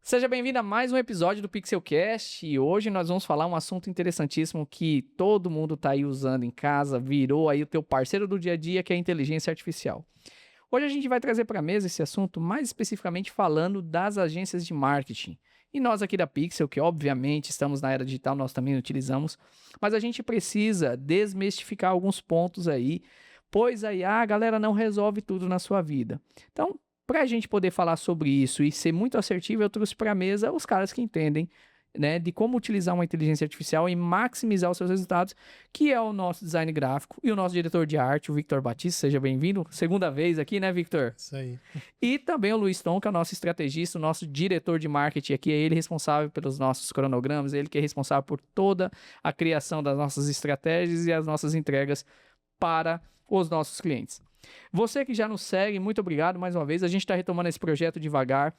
Seja bem-vindo a mais um episódio do Pixelcast e hoje nós vamos falar um assunto interessantíssimo que todo mundo tá aí usando em casa, virou aí o teu parceiro do dia a dia, que é a inteligência artificial. Hoje a gente vai trazer para a mesa esse assunto mais especificamente falando das agências de marketing. E nós aqui da Pixel, que obviamente estamos na era digital, nós também utilizamos, mas a gente precisa desmistificar alguns pontos aí, pois a IA, a galera, não resolve tudo na sua vida. Então, para a gente poder falar sobre isso e ser muito assertivo, eu trouxe para a mesa os caras que entendem, né, de como utilizar uma inteligência artificial e maximizar os seus resultados, que é o nosso design gráfico e o nosso diretor de arte, o Victor Batista. Seja bem-vindo. Segunda vez aqui, né, Victor? Isso aí. E também o Luiz Tom, que é o nosso estrategista, o nosso diretor de marketing aqui. É ele responsável pelos nossos cronogramas, ele que é responsável por toda a criação das nossas estratégias e as nossas entregas para os nossos clientes. Você que já nos segue, muito obrigado mais uma vez. A gente está retomando esse projeto devagar.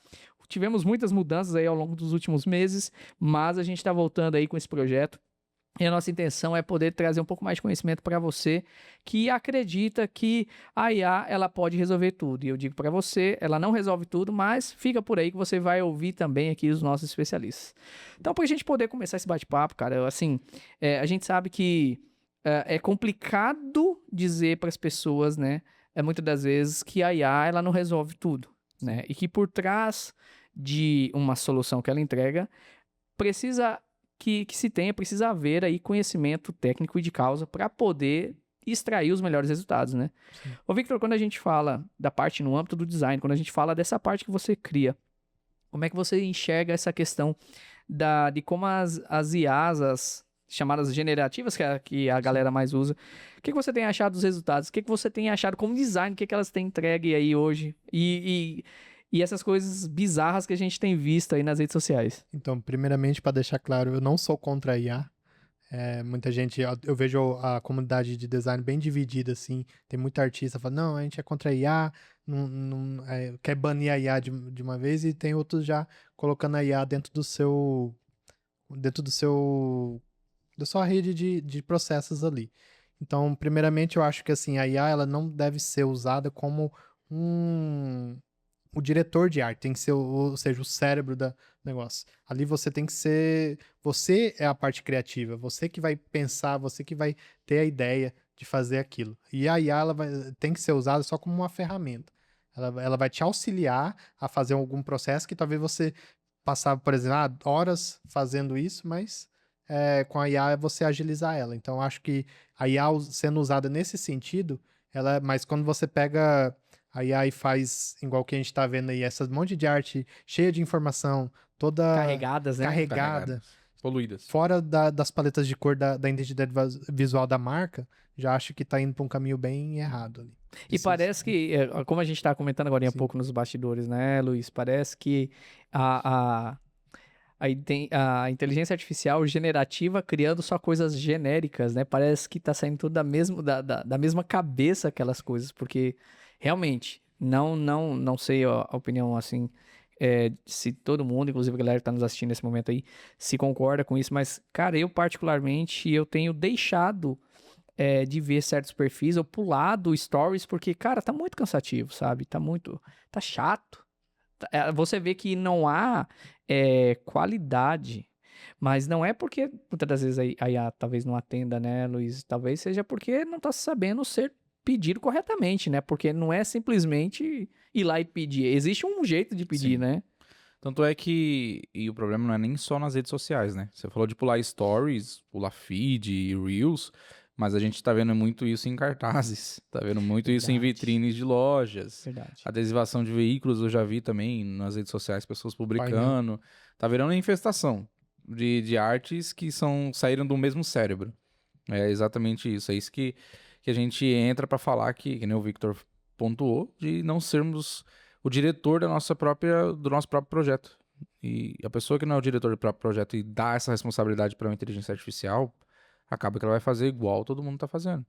Tivemos muitas mudanças aí ao longo dos últimos meses, mas a gente está voltando aí com esse projeto. E a nossa intenção é poder trazer um pouco mais de conhecimento para você que acredita que a IA ela pode resolver tudo. E eu digo para você, ela não resolve tudo, mas fica por aí que você vai ouvir também aqui os nossos especialistas. Então, para a gente poder começar esse bate-papo, cara, assim, a gente sabe que é complicado dizer para as pessoas, né, muitas das vezes que a IA ela não resolve tudo, né, e que por trás de uma solução que ela entrega, precisa precisa haver aí conhecimento técnico e de causa para poder extrair os melhores resultados, né? Sim. Ô Victor, quando a gente fala da parte no âmbito do design, quando a gente fala dessa parte que você cria, como é que você enxerga essa questão de como as IAs, as chamadas generativas, que a galera mais usa, o que você tem achado dos resultados? O que você tem achado como design? O que elas têm entregue aí hoje? E essas coisas bizarras que a gente tem visto aí nas redes sociais. Então, primeiramente, para deixar claro, eu não sou contra a IA. Muita gente, eu vejo a comunidade de design bem dividida, assim. Tem muita artista falando, não, a gente é contra a IA, quer banir a IA de uma vez, e tem outros já colocando a IA dentro da sua rede de processos ali. Então, primeiramente, eu acho que assim, a IA ela não deve ser usada como o diretor de arte, tem que ser, ou seja, o cérebro do negócio. Ali você tem que ser, você é a parte criativa, você que vai pensar, você que vai ter a ideia de fazer aquilo. E a IA tem que ser usada só como uma ferramenta. Ela vai te auxiliar a fazer algum processo que talvez você passar, por exemplo, horas fazendo isso, mas com a IA você agilizar ela. Então, acho que a IA sendo usada nesse sentido, mas quando você pega a IA e faz igual que a gente tá vendo aí, essa monte de arte cheia de informação, toda Carregadas, né? carregada, Poluídas. fora das paletas de cor da identidade visual da marca, já acho que tá indo pra um caminho bem errado ali. E parece que, como a gente tá comentando agora há pouco nos bastidores, né, Luiz? Parece que a inteligência artificial generativa criando só coisas genéricas, né? Parece que tá saindo tudo da mesma cabeça aquelas coisas, porque realmente, não sei a opinião assim, se todo mundo, inclusive a galera que tá nos assistindo nesse momento aí, se concorda com isso, mas, cara, eu particularmente, eu tenho deixado de ver certos perfis, eu pulado stories, porque, cara, tá muito cansativo, sabe? Tá chato. Você vê que não há qualidade, mas não é porque muitas das vezes a IA talvez não atenda, né, Luiz? Talvez seja porque não tá sabendo ser pedido corretamente, né? Porque não é simplesmente ir lá e pedir. Existe um jeito de pedir, Sim. né? Tanto é que, e o problema não é nem só nas redes sociais, né? Você falou de pular stories, pular feed, reels, mas a gente tá vendo muito isso em cartazes, tá vendo muito isso em Verdade. vitrines de lojas. Verdade. Adesivação de veículos eu já vi também nas redes sociais, pessoas publicando. Tá virando uma infestação de artes que saíram do mesmo cérebro. É exatamente isso. É isso que a gente entra pra falar que nem o Victor pontuou, de não sermos o diretor do nosso próprio projeto. E a pessoa que não é o diretor do próprio projeto e dá essa responsabilidade para uma inteligência artificial, acaba que ela vai fazer igual todo mundo tá fazendo.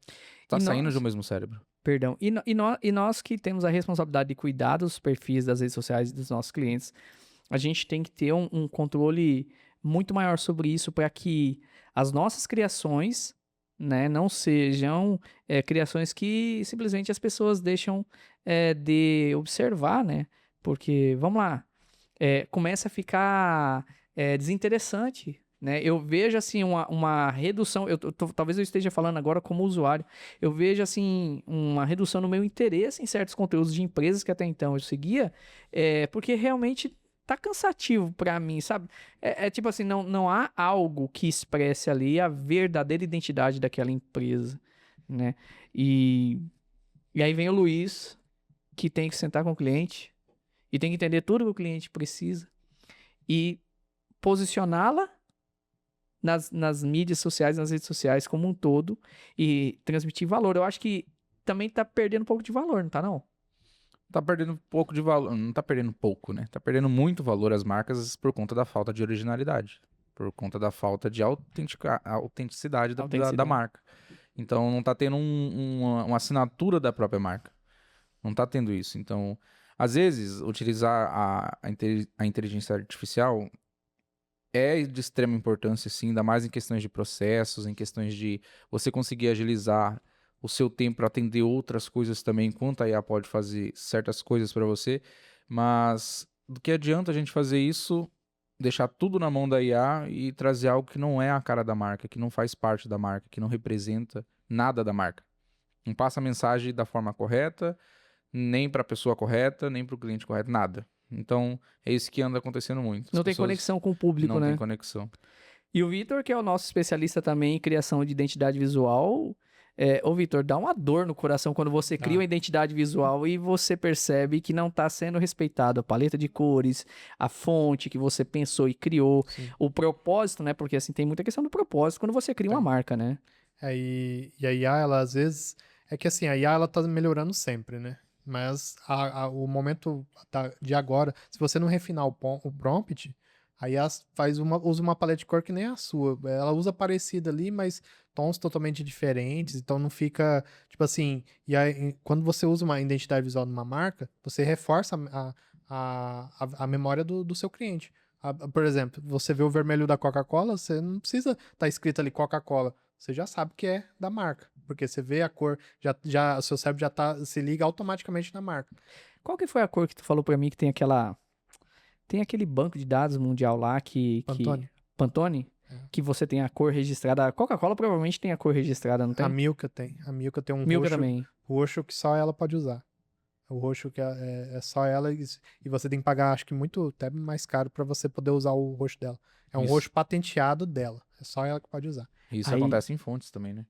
Tá saindo do mesmo cérebro. Perdão. E nós que temos a responsabilidade de cuidar dos perfis das redes sociais dos nossos clientes, a gente tem que ter um controle muito maior sobre isso para que as nossas criações, né, não sejam criações que simplesmente as pessoas deixam de observar, né? Porque, vamos lá, começa a ficar desinteressante, né? Eu vejo, assim, uma redução, talvez eu esteja falando agora como usuário, eu vejo, assim, uma redução no meu interesse em certos conteúdos de empresas que até então eu seguia, porque realmente tá cansativo pra mim, sabe? Tipo assim, não há algo que expresse ali a verdadeira identidade daquela empresa, né? E aí vem o Luiz, que tem que sentar com o cliente e tem que entender tudo que o cliente precisa e posicioná-la nas mídias sociais, nas redes sociais como um todo e transmitir valor. Eu acho que também tá perdendo um pouco de valor, não tá não? Tá perdendo um pouco de valor. Não tá perdendo pouco, né? Tá perdendo muito valor as marcas por conta da falta de originalidade. Por conta da falta de autenticidade da marca. Então não tá tendo uma assinatura da própria marca. Não tá tendo isso. Então, às vezes, utilizar a inteligência artificial é de extrema importância, sim, ainda mais em questões de processos, em questões de você conseguir agilizar o seu tempo para atender outras coisas também, enquanto a IA pode fazer certas coisas para você, mas do que adianta a gente fazer isso, deixar tudo na mão da IA e trazer algo que não é a cara da marca, que não faz parte da marca, que não representa nada da marca. Não passa a mensagem da forma correta, nem para a pessoa correta, nem para o cliente correto, nada. Então, é isso que anda acontecendo muito. Não tem conexão com o público, não né? Não tem conexão. E o Vitor, que é o nosso especialista também em criação de identidade visual, ô Vitor, dá uma dor no coração quando você cria uma identidade visual e você percebe que não está sendo respeitado a paleta de cores, a fonte que você pensou e criou, o propósito, né? Porque assim, tem muita questão do propósito quando você cria uma marca, né? E a IA, ela às vezes... É que assim, a IA, ela tá melhorando sempre, né? Mas o momento de agora, se você não refinar o prompt, a IA usa uma paleta de cor que nem a sua. Ela usa parecida ali, mas tons totalmente diferentes, então não fica, tipo assim... E aí, quando você usa uma identidade visual numa marca, você reforça a memória do seu cliente. Por exemplo, você vê o vermelho da Coca-Cola, você não precisa estar escrito ali Coca-Cola. Você já sabe que é da marca, porque você vê a cor, o seu cérebro já se liga automaticamente na marca. Qual que foi a cor que tu falou pra mim que tem tem aquele banco de dados mundial lá Pantone. Pantone? Que você tem a cor registrada. A Coca-Cola provavelmente tem a cor registrada, não tem? A Milka tem. A Milka tem um Milka também. roxo que só ela pode usar. O roxo que é só ela e você tem que pagar, acho que até mais caro pra você poder usar o roxo dela. É um roxo patenteado dela. É só ela que pode usar. Isso acontece em fontes também, né?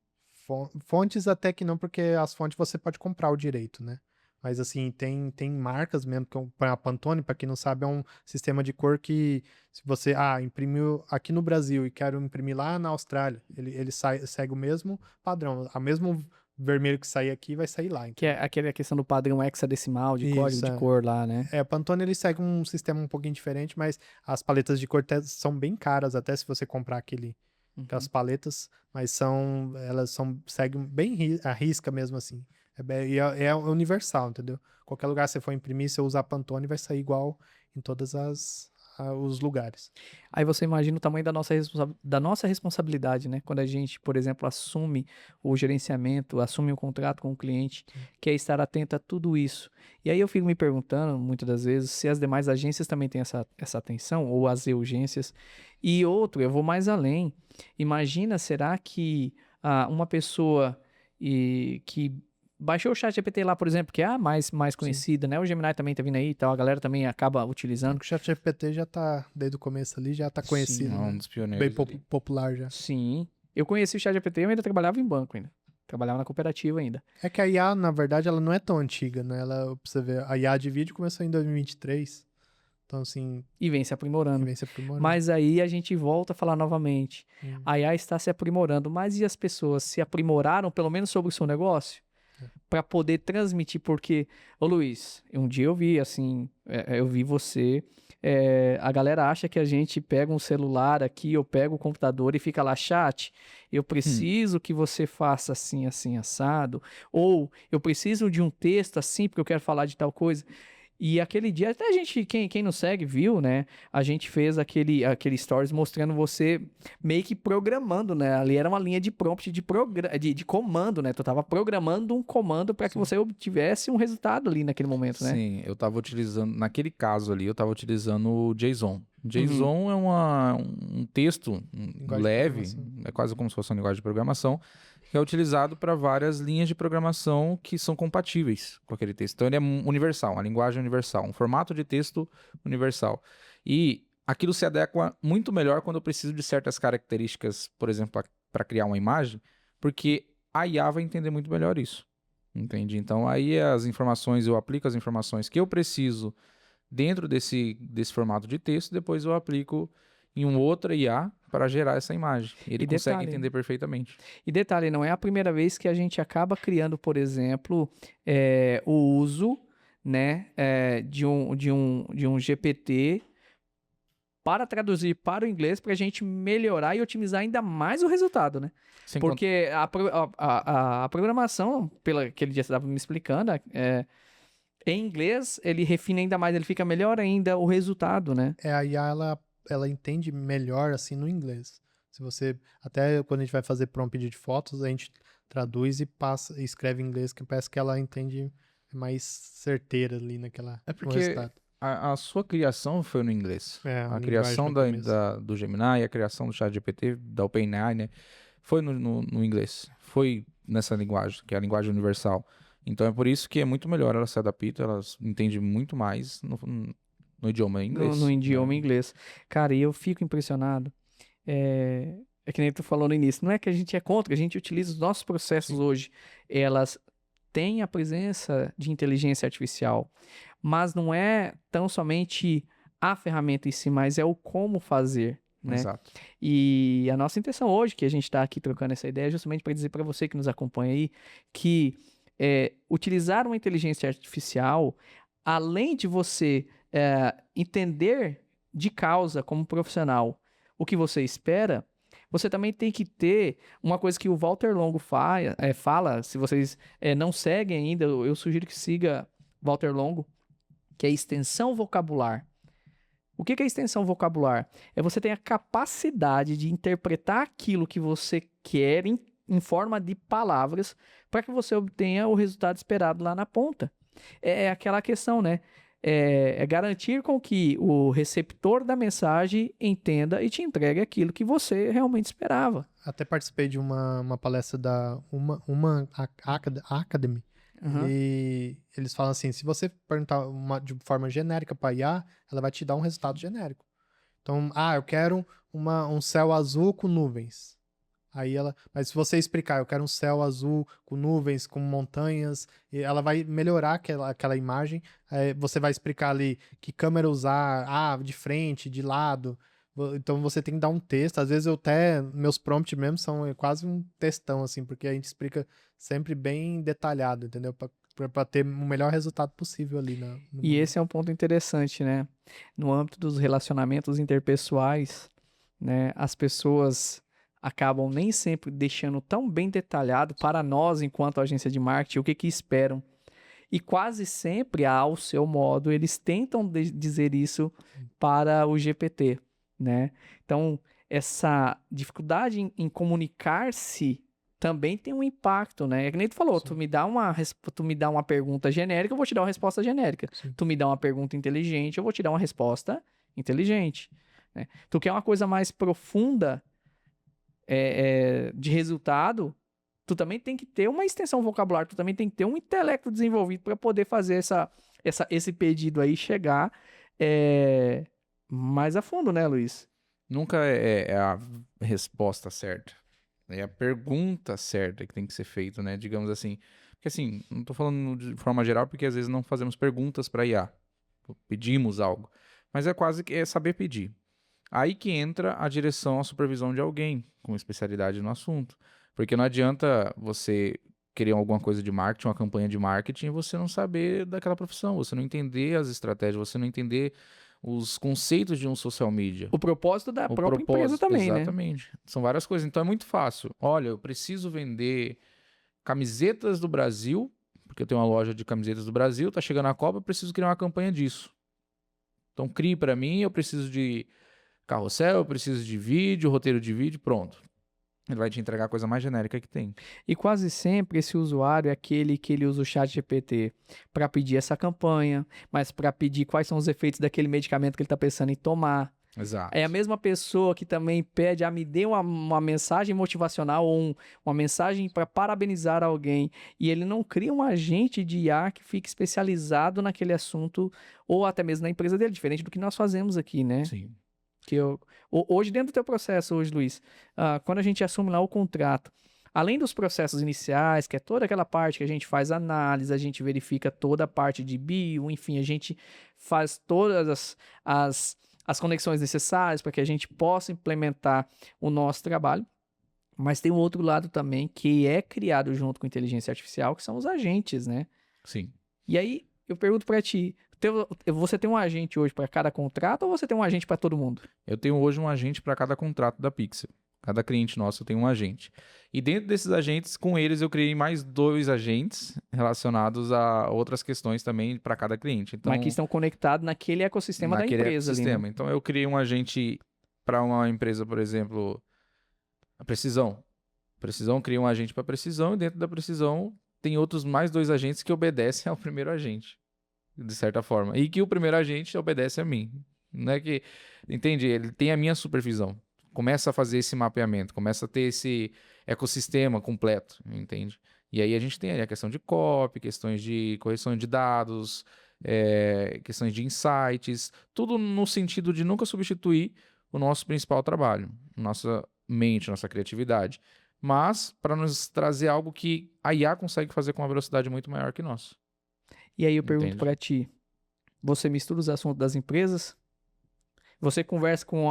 Fontes até que não, porque as fontes você pode comprar o direito, né? Mas assim, tem marcas mesmo, a Pantone, pra quem não sabe, é um sistema de cor que se você imprimiu aqui no Brasil e quero imprimir lá na Austrália, ele segue o mesmo padrão, a mesmo vermelho que sair aqui vai sair lá. Então. Que é aquela questão do padrão hexadecimal de código de cor lá, né? A Pantone ele segue um sistema um pouquinho diferente, mas as paletas de cor são bem caras, até se você comprar aquelas paletas, mas seguem bem a risca mesmo assim. É universal, entendeu? Qualquer lugar que você for imprimir, você usar Pantone, vai sair igual em todos os lugares. Aí você imagina o tamanho da nossa responsabilidade, né? Quando a gente, por exemplo, assume o gerenciamento, assume um contrato com o cliente, que é estar atento a tudo isso. E aí eu fico me perguntando, muitas das vezes, se as demais agências também têm essa atenção, ou as urgências. E outro, eu vou mais além. Imagina, será que uma pessoa que baixou o ChatGPT lá, por exemplo, que é a mais conhecida, né? O Gemini também tá vindo aí e tal, a galera também acaba utilizando. O ChatGPT já tá, desde o começo ali, já tá conhecido. Sim, né? um dos pioneiros. Bem popular já. Sim. Eu conheci o ChatGPT, eu ainda trabalhava em banco ainda. Trabalhava na cooperativa ainda. É que a IA, na verdade, ela não é tão antiga, né? Pra você ver, a IA de vídeo começou em 2023. Então, assim... E vem se aprimorando. aprimorando. Mas aí a gente volta a falar novamente. A IA está se aprimorando, mas e as pessoas se aprimoraram, pelo menos sobre o seu negócio? Para poder transmitir, porque, ô Luiz, um dia eu vi assim, eu vi você, a galera acha que a gente pega um celular aqui, eu pego o computador e fica lá, chat, eu preciso que você faça assim, assim, assado, ou eu preciso de um texto assim, porque eu quero falar de tal coisa. E aquele dia, até a gente, quem nos segue, viu, né? A gente fez aquele stories mostrando você meio que programando, né? Ali era uma linha de prompt de comando, né? Tu tava programando um comando para que Sim. você obtivesse um resultado ali naquele momento, né? Sim, eu tava utilizando, naquele caso ali, eu tava utilizando o JSON. JSON é um texto Linguagem de leve, programação. é quase como se fosse uma linguagem de programação, que é utilizado para várias linhas de programação que são compatíveis com aquele texto. Então ele é universal, uma linguagem universal, um formato de texto universal. E aquilo se adequa muito melhor quando eu preciso de certas características, por exemplo, para criar uma imagem, porque a IA vai entender muito melhor isso. Entende? Então aí eu aplico as informações que eu preciso dentro desse formato de texto, depois eu aplico em um outra IA para gerar essa imagem. Ele E consegue detalhe, entender perfeitamente. E detalhe, não é a primeira vez que a gente acaba criando, por exemplo, o uso, né, de um GPT para traduzir para o inglês para a gente melhorar e otimizar ainda mais o resultado, né? Sem Porque a programação, pelo aquele dia que você estava me explicando, em inglês ele refina ainda mais, ele fica melhor ainda o resultado, né? A IA, ela entende melhor, assim, no inglês. Se você, até quando a gente vai fazer prompt de fotos, a gente traduz e escreve em inglês, que parece que ela entende mais certeira ali É no porque resultado. a sua criação foi no inglês. É, A linguagem criação no começo. do Gemini, a criação do ChatGPT, da OpenAI, né? Foi no inglês. Foi nessa linguagem, que é a linguagem universal. Então é por isso que é muito melhor, ela se adapta, ela entende muito mais no idioma inglês. No idioma né? inglês. Cara, e eu fico impressionado. É que nem tu falou no início, não é que a gente é contra, a gente utiliza os nossos processos Sim. hoje. Elas têm a presença de inteligência artificial, mas não é tão somente a ferramenta em si, mas é o como fazer, né? Exato. E a nossa intenção hoje, que a gente está aqui trocando essa ideia, é justamente para dizer para você que nos acompanha aí, que utilizar uma inteligência artificial, além de você entender de causa como profissional o que você espera, você também tem que ter uma coisa que o Walter Longo fala, se vocês não seguem ainda, eu sugiro que siga Walter Longo, que é extensão vocabular. O que é extensão vocabular? É você ter a capacidade de interpretar aquilo que você quer em forma de palavras para que você obtenha o resultado esperado lá na ponta. É aquela questão, né? É garantir com que o receptor da mensagem entenda e te entregue aquilo que você realmente esperava. Até participei de uma palestra da Academy. Uhum. Eles falam assim, se você perguntar de forma genérica para IA, ela vai te dar um resultado genérico. Então, eu quero um céu azul com nuvens. Mas se você explicar, eu quero um céu azul com nuvens, com montanhas, e ela vai melhorar aquela imagem. Você vai explicar ali que câmera usar, de frente, de lado. Então você tem que dar um texto. Às vezes meus prompts mesmo são quase um textão, assim, porque a gente explica sempre bem detalhado, entendeu? Para ter o melhor resultado possível ali. E esse é um ponto interessante, né? No âmbito dos relacionamentos interpessoais, né? As pessoas acabam nem sempre deixando tão bem detalhado para nós, enquanto agência de marketing, o que esperam. E quase sempre, ao seu modo, eles tentam dizer isso para o GPT, né? Então, essa dificuldade em comunicar-se também tem um impacto, né? É que nem tu falou, tu me dá uma pergunta genérica, eu vou te dar uma resposta genérica. Sim. Tu me dá uma pergunta inteligente, eu vou te dar uma resposta inteligente. Né? Tu quer uma coisa mais profunda de resultado, tu também tem que ter uma extensão vocabular, tu também tem que ter um intelecto desenvolvido para poder fazer esse pedido aí chegar mais a fundo, né, Luiz? Nunca é a resposta certa. É a pergunta certa que tem que ser feita, né? Digamos assim. Porque assim, não tô falando de forma geral, porque às vezes não fazemos perguntas para IA. Pedimos algo. Mas é quase que saber pedir. Aí que entra a direção, a supervisão de alguém com especialidade no assunto. Porque não adianta você querer alguma coisa de marketing, uma campanha de marketing, e você não saber daquela profissão, você não entender as estratégias, você não entender os conceitos de um social media. O propósito da própria empresa também, né? Exatamente. São várias coisas. Então é muito fácil. Olha, eu preciso vender camisetas do Brasil, porque eu tenho uma loja de camisetas do Brasil, tá chegando a Copa, eu preciso criar uma campanha disso. Então crie para mim, eu preciso de carrossel, eu preciso de vídeo, roteiro de vídeo, pronto. Ele vai te entregar a coisa mais genérica que tem. E quase sempre esse usuário é aquele que ele usa o chat GPT para pedir essa campanha, mas para pedir quais são os efeitos daquele medicamento que ele está pensando em tomar. Exato. É a mesma pessoa que também pede, me dê uma mensagem motivacional ou uma mensagem para parabenizar alguém. E ele não cria um agente de IA que fique especializado naquele assunto ou até mesmo na empresa dele, diferente do que nós fazemos aqui, né? Sim. Hoje, dentro do teu processo, Luiz, quando a gente assume lá o contrato, além dos processos iniciais, que é toda aquela parte que a gente faz análise, a gente verifica toda a parte de bio, enfim, a gente faz todas as conexões necessárias para que a gente possa implementar o nosso trabalho. Mas tem um outro lado também que é criado junto com inteligência artificial, que são os agentes, né? Sim. E aí, eu pergunto para ti, você tem um agente hoje para cada contrato ou você tem um agente para todo mundo? Eu tenho hoje um agente para cada contrato da Pixel. Cada cliente nosso tem um agente. E dentro desses agentes, com eles, eu criei mais 2 agentes relacionados a outras questões também para cada cliente. Então, Mas que estão conectados naquele ecossistema da empresa ali, né? Então, eu criei um agente para uma empresa, por exemplo, a Precisão. Precisão cria um agente para Precisão e dentro da Precisão tem outros mais 2 agentes que obedecem ao primeiro agente, de certa forma. E que o primeiro agente obedece a mim. Não é que... Entende? Ele tem a minha supervisão. Começa a fazer esse mapeamento, começa a ter esse ecossistema completo, entende? E aí a gente tem a questão de copy, questões de correção de dados, questões de insights, tudo no sentido de nunca substituir o nosso principal trabalho, nossa mente, nossa criatividade, mas para nos trazer algo que a IA consegue fazer com uma velocidade muito maior que nós. E aí eu pergunto Entende? para ti, você mistura os assuntos das empresas? Você conversa com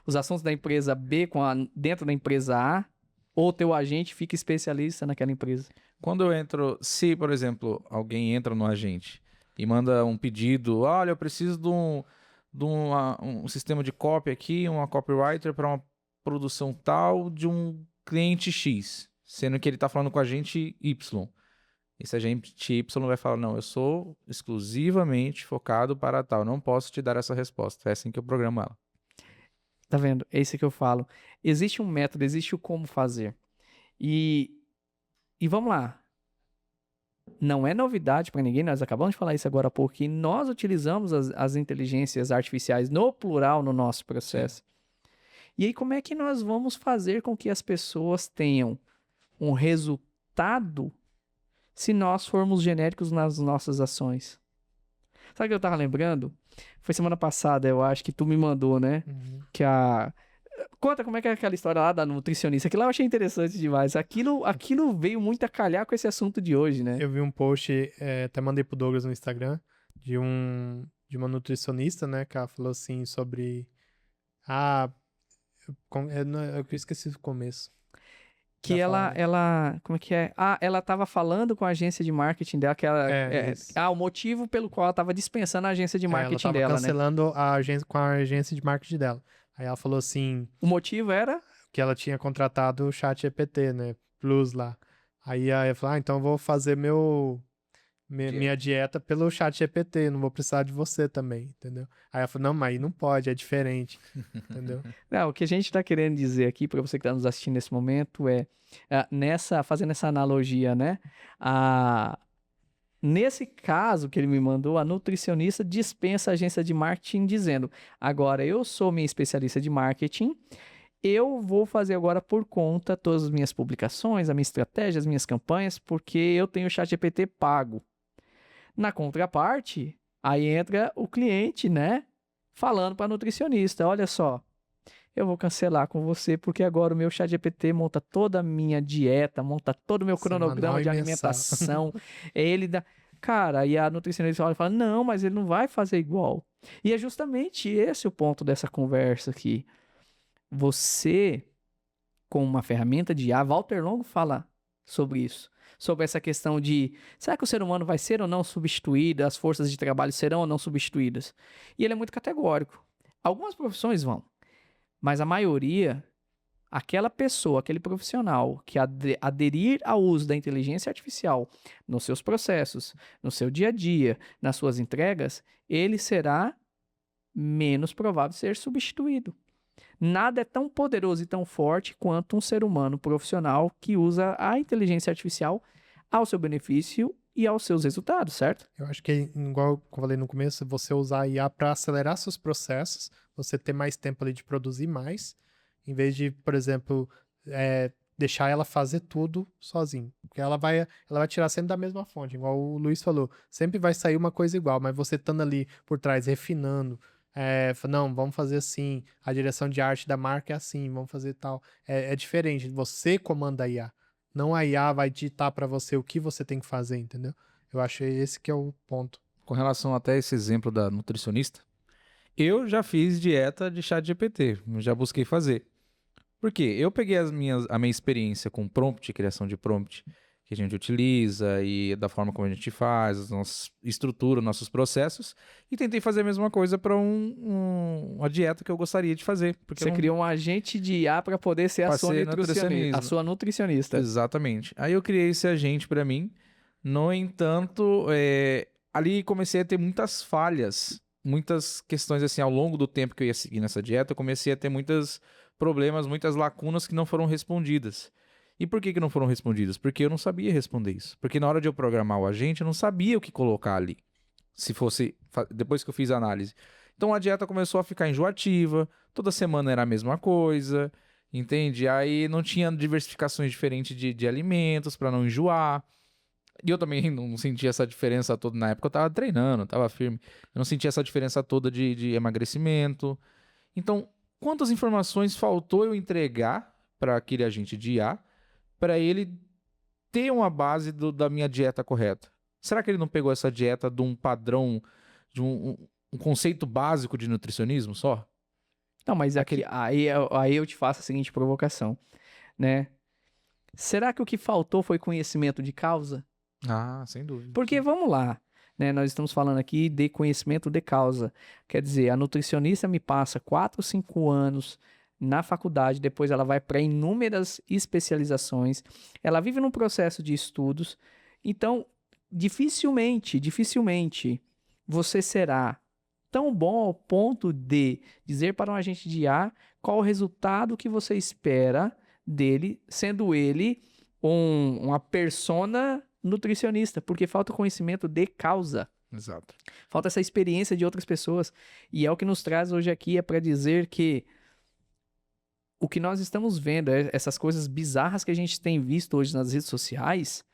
os assuntos da empresa B dentro da empresa A? Ou teu agente fica especialista naquela empresa? Quando eu entro, se, por exemplo, alguém entra no agente e manda um pedido, olha, eu preciso de um sistema de copy aqui, uma copywriter para uma produção tal de um cliente X, sendo que ele está falando com a agente Y. Esse agente Y vai falar, não, eu sou exclusivamente focado para tal, não posso te dar essa resposta. É assim que eu programo ela. Tá vendo? É isso que eu falo. Existe um método, existe o como fazer. E vamos lá. Não é novidade para ninguém, nós acabamos de falar isso agora há pouco, que nós utilizamos as inteligências artificiais no plural no nosso processo. E aí, como é que nós vamos fazer com que as pessoas tenham um resultado se nós formos genéricos nas nossas ações? Sabe o que eu tava lembrando? Foi semana passada, eu acho que tu me mandou, né? Uhum. Conta como é que é aquela história lá da nutricionista. Aquilo lá eu achei interessante demais. Aquilo veio muito a calhar com esse assunto de hoje, né? Eu vi um post, até mandei pro Douglas no Instagram, de uma nutricionista, né? Que ela falou assim sobre... eu esqueci do começo. Que ela... Como é que é? Ela tava falando com a agência de marketing dela, que ela... Isso. o motivo pelo qual ela tava dispensando a agência de marketing ela dela, tava cancelando a agência com a agência de marketing dela. Aí ela falou assim... O motivo era... que ela tinha contratado o ChatGPT, né? Plus lá. Aí ela falou, então eu vou fazer minha dieta pelo ChatGPT, não vou precisar de você também, entendeu? Aí ela falou, não, mas aí não pode, é diferente, entendeu? Não, o que a gente está querendo dizer aqui, para você que está nos assistindo nesse momento, fazendo essa analogia, né? Nesse caso que ele me mandou, a nutricionista dispensa a agência de marketing dizendo, agora eu sou minha especialista de marketing, eu vou fazer agora por conta todas as minhas publicações, a minha estratégia, as minhas campanhas, porque eu tenho o ChatGPT pago. Na contraparte, aí entra o cliente, né? Falando para a nutricionista, olha só, eu vou cancelar com você porque agora o meu ChatGPT monta toda a minha dieta, monta todo o meu cronograma de alimentação. Ele dá... Cara, e a nutricionista olha e fala, não, mas ele não vai fazer igual. E é justamente esse o ponto dessa conversa aqui. Você, com uma ferramenta de IA, Walter Longo fala sobre isso. Sobre essa questão de, será que o ser humano vai ser ou não substituído? As forças de trabalho serão ou não substituídas? E ele é muito categórico. Algumas profissões vão, mas a maioria aquela pessoa, aquele profissional que aderir ao uso da inteligência artificial nos seus processos, no seu dia a dia, nas suas entregas, ele será menos provável de ser substituído. Nada é tão poderoso e tão forte quanto um ser humano profissional que usa a inteligência artificial ao seu benefício e aos seus resultados, certo? Eu acho que, igual eu falei no começo, você usar a IA para acelerar seus processos, você ter mais tempo ali de produzir mais, em vez de, por exemplo, deixar ela fazer tudo sozinho. Porque ela vai tirar sempre da mesma fonte, igual o Luiz falou. Sempre vai sair uma coisa igual, mas você estando ali por trás, refinando, não, vamos fazer assim, a direção de arte da marca é assim, vamos fazer tal. É diferente, você comanda a IA. Não a IA vai ditar para você o que você tem que fazer, entendeu? Eu acho esse que é o ponto. Com relação até esse exemplo da nutricionista, eu já fiz dieta de ChatGPT, já busquei fazer. Por quê? Eu peguei a minha experiência com prompt, criação de prompt, que a gente utiliza e da forma como a gente faz, a nossa estrutura, nossos processos, e tentei fazer a mesma coisa para uma dieta que eu gostaria de fazer. Porque Você criou um agente de IA para poder ser a sua nutricionista. Exatamente. Aí eu criei esse agente para mim. No entanto, ali comecei a ter muitas falhas, muitas questões assim, ao longo do tempo que eu ia seguir nessa dieta, eu comecei a ter muitos problemas, muitas lacunas que não foram respondidas. E por que não foram respondidas? Porque eu não sabia responder isso. Porque na hora de eu programar o agente, eu não sabia o que colocar ali. Se fosse depois que eu fiz a análise. Então a dieta começou a ficar enjoativa, toda semana era a mesma coisa, entende? Aí não tinha diversificações diferentes de alimentos para não enjoar. E eu também não sentia essa diferença toda. Na época eu tava treinando, tava firme. Eu não sentia essa diferença toda de emagrecimento. Então, quantas informações faltou eu entregar para aquele agente de IA para ele ter uma base da minha dieta correta? Será que ele não pegou essa dieta de um padrão, de um conceito básico de nutricionismo só? Não, mas aí eu te faço a seguinte provocação, né? Será que o que faltou foi conhecimento de causa? Ah, sem dúvida. Porque, vamos lá, né? Nós estamos falando aqui de conhecimento de causa. Quer dizer, a nutricionista me passa 4, 5 anos na faculdade, depois ela vai para inúmeras especializações, ela vive num processo de estudos, então dificilmente você será tão bom ao ponto de dizer para um agente de IA qual o resultado que você espera dele, sendo ele uma persona nutricionista, porque falta conhecimento de causa. Exato. Falta essa experiência de outras pessoas, e é o que nos traz hoje aqui, é para dizer que o que nós estamos vendo, essas coisas bizarras que a gente tem visto hoje nas redes sociais,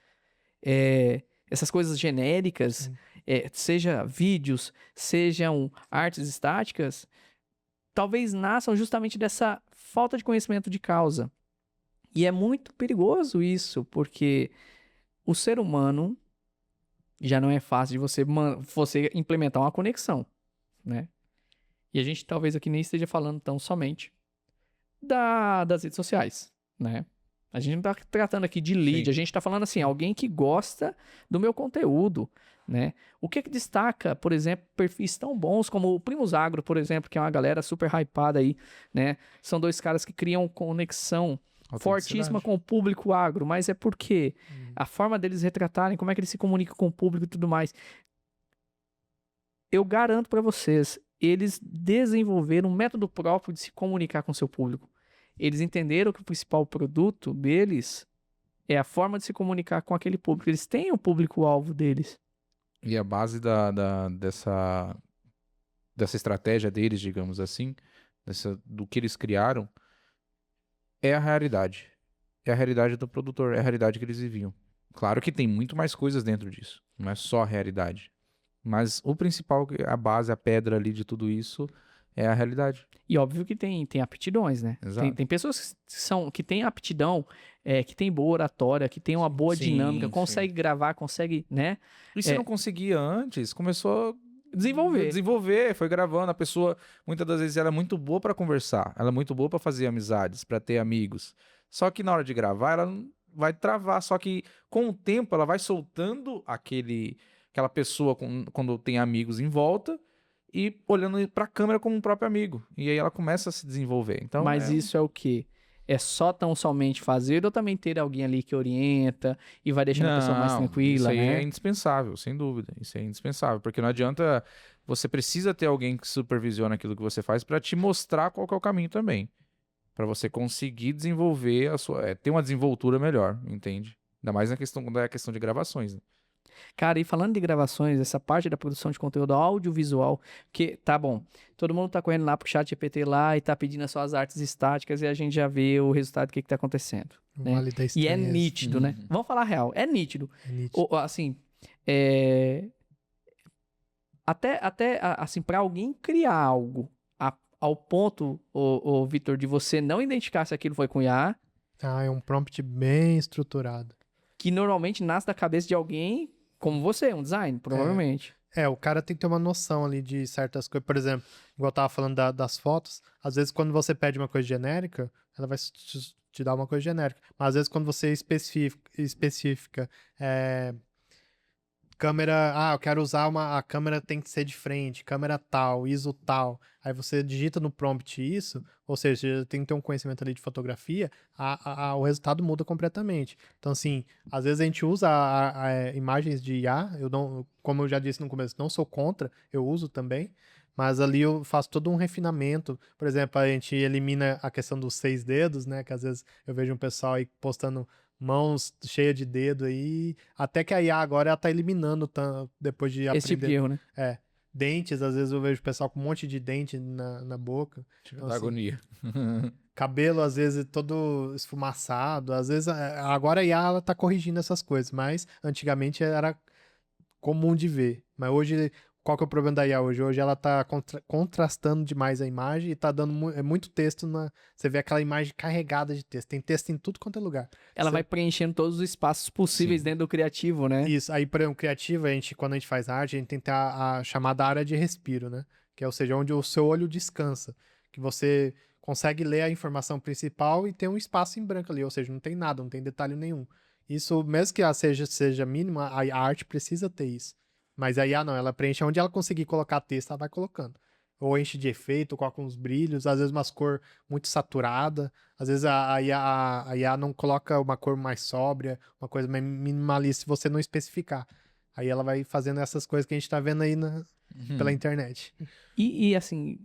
essas coisas genéricas, seja vídeos, sejam artes estáticas, talvez nasçam justamente dessa falta de conhecimento de causa. E é muito perigoso isso, porque o ser humano já não é fácil de você implementar uma conexão, né? E a gente talvez aqui nem esteja falando tão somente das redes sociais, né? A gente não está tratando aqui de lead, Sim. a gente está falando assim, alguém que gosta do meu conteúdo, né? O que destaca, por exemplo, perfis tão bons como o Primos Agro, por exemplo, que é uma galera super hypada aí, né? São dois caras que criam conexão fortíssima com o público agro, mas é porque a forma deles retratarem, como é que eles se comunicam com o público e tudo mais. Eu garanto para vocês, eles desenvolveram um método próprio de se comunicar com seu público. Eles entenderam que o principal produto deles é a forma de se comunicar com aquele público. Eles têm o público-alvo deles. E a base dessa estratégia deles, digamos assim, do que eles criaram, é a realidade. É a realidade do produtor, é a realidade que eles viviam. Claro que tem muito mais coisas dentro disso, não é só a realidade. Mas o principal, a base, a pedra ali de tudo isso é a realidade. E óbvio que tem aptidões, né? Exato. Tem pessoas que têm aptidão, que tem boa oratória, que tem uma boa dinâmica, consegue gravar, consegue, né? E se não conseguia antes, começou a desenvolver, foi gravando. A pessoa, muitas das vezes, ela é muito boa para conversar, ela é muito boa para fazer amizades, para ter amigos. Só que na hora de gravar, ela vai travar. Só que com o tempo, ela vai soltando aquela pessoa quando tem amigos em volta e olhando para a câmera como um próprio amigo. E aí ela começa a se desenvolver. Então, mas isso é o quê? é só tão somente fazer ou também ter alguém ali que orienta e vai deixando a pessoa mais Não, tranquila, isso aí né? é indispensável, sem dúvida. Isso é indispensável, porque não adianta, você precisa ter alguém que supervisiona aquilo que você faz para te mostrar qual que é o caminho também, para você conseguir desenvolver ter uma desenvoltura melhor, entende? Ainda mais da questão de gravações, né? Cara, e falando de gravações, essa parte da produção de conteúdo audiovisual, que tá bom, todo mundo tá correndo lá pro chat GPT lá e tá pedindo as suas artes estáticas e a gente já vê o resultado do que tá acontecendo, O né? Vale da E é Estranheza. nítido, né? Vamos falar a real, é nítido. É nítido. Assim, assim, para alguém criar algo ao ponto, o Vitor, de você não identificar se aquilo foi com IA, É um prompt bem estruturado. que normalmente nasce da cabeça de alguém como você, um design, provavelmente. O cara tem que ter uma noção ali de certas coisas. Por exemplo, igual eu tava falando das fotos, às vezes quando você pede uma coisa genérica, ela vai te dar uma coisa genérica. Mas às vezes quando você especifica câmera, eu quero usar a câmera tem que ser de frente, câmera tal, ISO tal. Aí você digita no prompt isso, ou seja, tem que ter um conhecimento ali de fotografia, o resultado muda completamente. Então, assim, às vezes a gente usa imagens de IA, como eu já disse no começo, não sou contra, eu uso também, mas ali eu faço todo um refinamento. Por exemplo, a gente elimina a questão dos 6 dedos, né, que às vezes eu vejo um pessoal aí postando mãos cheias de dedo aí, até que a IA agora ela tá eliminando depois de Esse tipo de erro, né? Dentes, às vezes eu vejo o pessoal com um monte de dente na boca. Então, Da assim, agonia. cabelo, às vezes, todo esfumaçado. Às vezes, agora a IA ela tá corrigindo essas coisas, mas antigamente era comum de ver. Mas hoje, qual que é o problema da IA hoje? Hoje ela tá contrastando demais a imagem e tá dando muito texto você vê aquela imagem carregada de texto. Tem texto em tudo quanto é lugar. Ela vai preenchendo todos os espaços possíveis Sim. dentro do criativo, né? Isso. Aí, por exemplo, criativo, quando a gente faz arte, a gente tem que ter a chamada área de respiro, né? Que é, ou seja, onde o seu olho descansa. Que você consegue ler a informação principal e tem um espaço em branco ali. Ou seja, não tem nada, não tem detalhe nenhum. Isso, mesmo que ela seja mínima, a arte precisa ter isso. Mas a IA não, ela preenche onde ela conseguir colocar texto, ela vai colocando. Ou enche de efeito, coloca uns brilhos, às vezes umas cor muito saturada, às vezes a IA não coloca uma cor mais sóbria, uma coisa mais minimalista se você não especificar. Aí ela vai fazendo essas coisas que a gente tá vendo aí pela internet. E assim,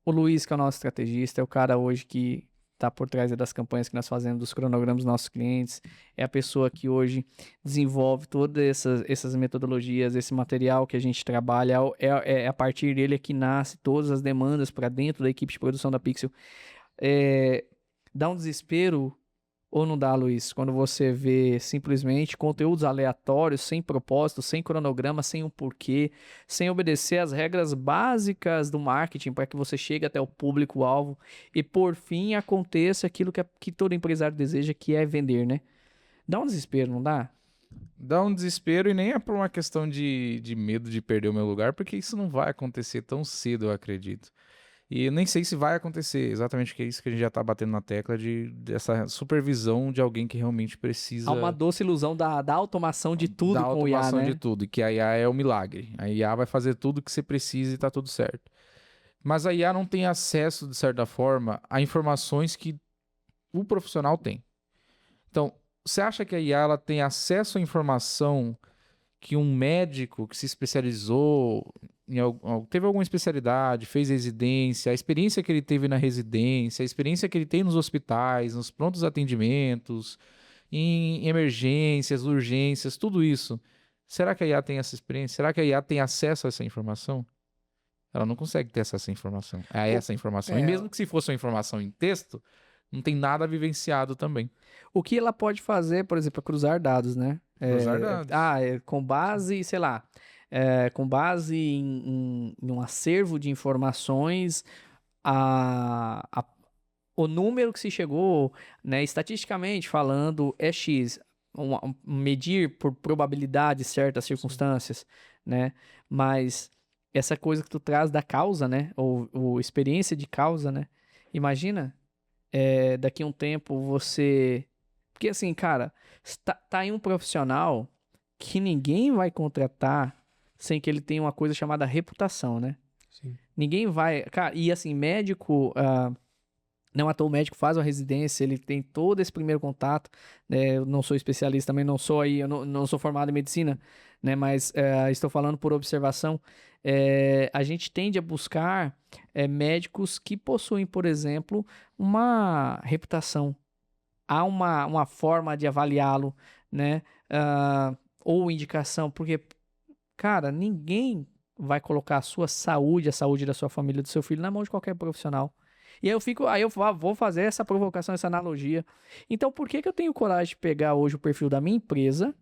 o Luiz, que é o nosso estrategista, é o cara hoje que tá por trás das campanhas que nós fazemos, dos cronogramas dos nossos clientes, é a pessoa que hoje desenvolve todas essas metodologias, esse material que a gente trabalha, é a partir dele que nasce todas as demandas para dentro da equipe de produção da Pixel. Dá um desespero ou não dá, Luiz, quando você vê simplesmente conteúdos aleatórios, sem propósito, sem cronograma, sem um porquê, sem obedecer às regras básicas do marketing para que você chegue até o público-alvo e, por fim, aconteça aquilo que todo empresário deseja, que é vender, né? Dá um desespero, não dá? Dá um desespero e nem é por uma questão de medo de perder o meu lugar, porque isso não vai acontecer tão cedo, eu acredito. E eu nem sei se vai acontecer, exatamente que é isso que a gente já tá batendo na tecla, dessa supervisão de alguém que realmente precisa... Há uma doce ilusão da automação de tudo com o IA, né? Da automação de tudo, e que a IA é o milagre. A IA vai fazer tudo que você precisa e tá tudo certo. Mas a IA não tem acesso, de certa forma, a informações que o profissional tem. Então, você acha que a IA ela tem acesso à informação que um médico que se especializou, teve alguma especialidade, fez residência, a experiência que ele teve na residência, a experiência que ele tem nos hospitais, nos prontos atendimentos, em emergências, urgências, tudo isso. Será que a IA tem essa experiência? Será que a IA tem acesso a essa informação? Ela não consegue ter acesso a essa informação. E mesmo que se fosse uma informação em texto, não tem nada vivenciado também. O que ela pode fazer, por exemplo, é cruzar dados, né? Cruzar dados. Com base, sei lá, com base em um acervo de informações, o número que se chegou, né, estatisticamente falando, é X. Medir por probabilidade certas circunstâncias, né? Mas essa coisa que tu traz da causa, né? Ou experiência de causa, né? Imagina, daqui a um tempo você... Porque assim, cara, tá aí um profissional que ninguém vai contratar sem que ele tenha uma coisa chamada reputação, né? Sim. Ninguém vai... Cara, e assim, médico... Não à toa o médico faz uma residência, ele tem todo esse primeiro contato, né? Eu não sou especialista também, não sou aí, eu não sou formado em medicina, né? Mas estou falando por observação. A gente tende a buscar médicos que possuem, por exemplo, uma reputação. Há uma forma de avaliá-lo, né? Ou indicação, porque, cara, ninguém vai colocar a sua saúde, a saúde da sua família, do seu filho, na mão de qualquer profissional. E aí eu vou fazer essa provocação, essa analogia. Então, por que eu tenho coragem de pegar hoje o perfil da minha empresa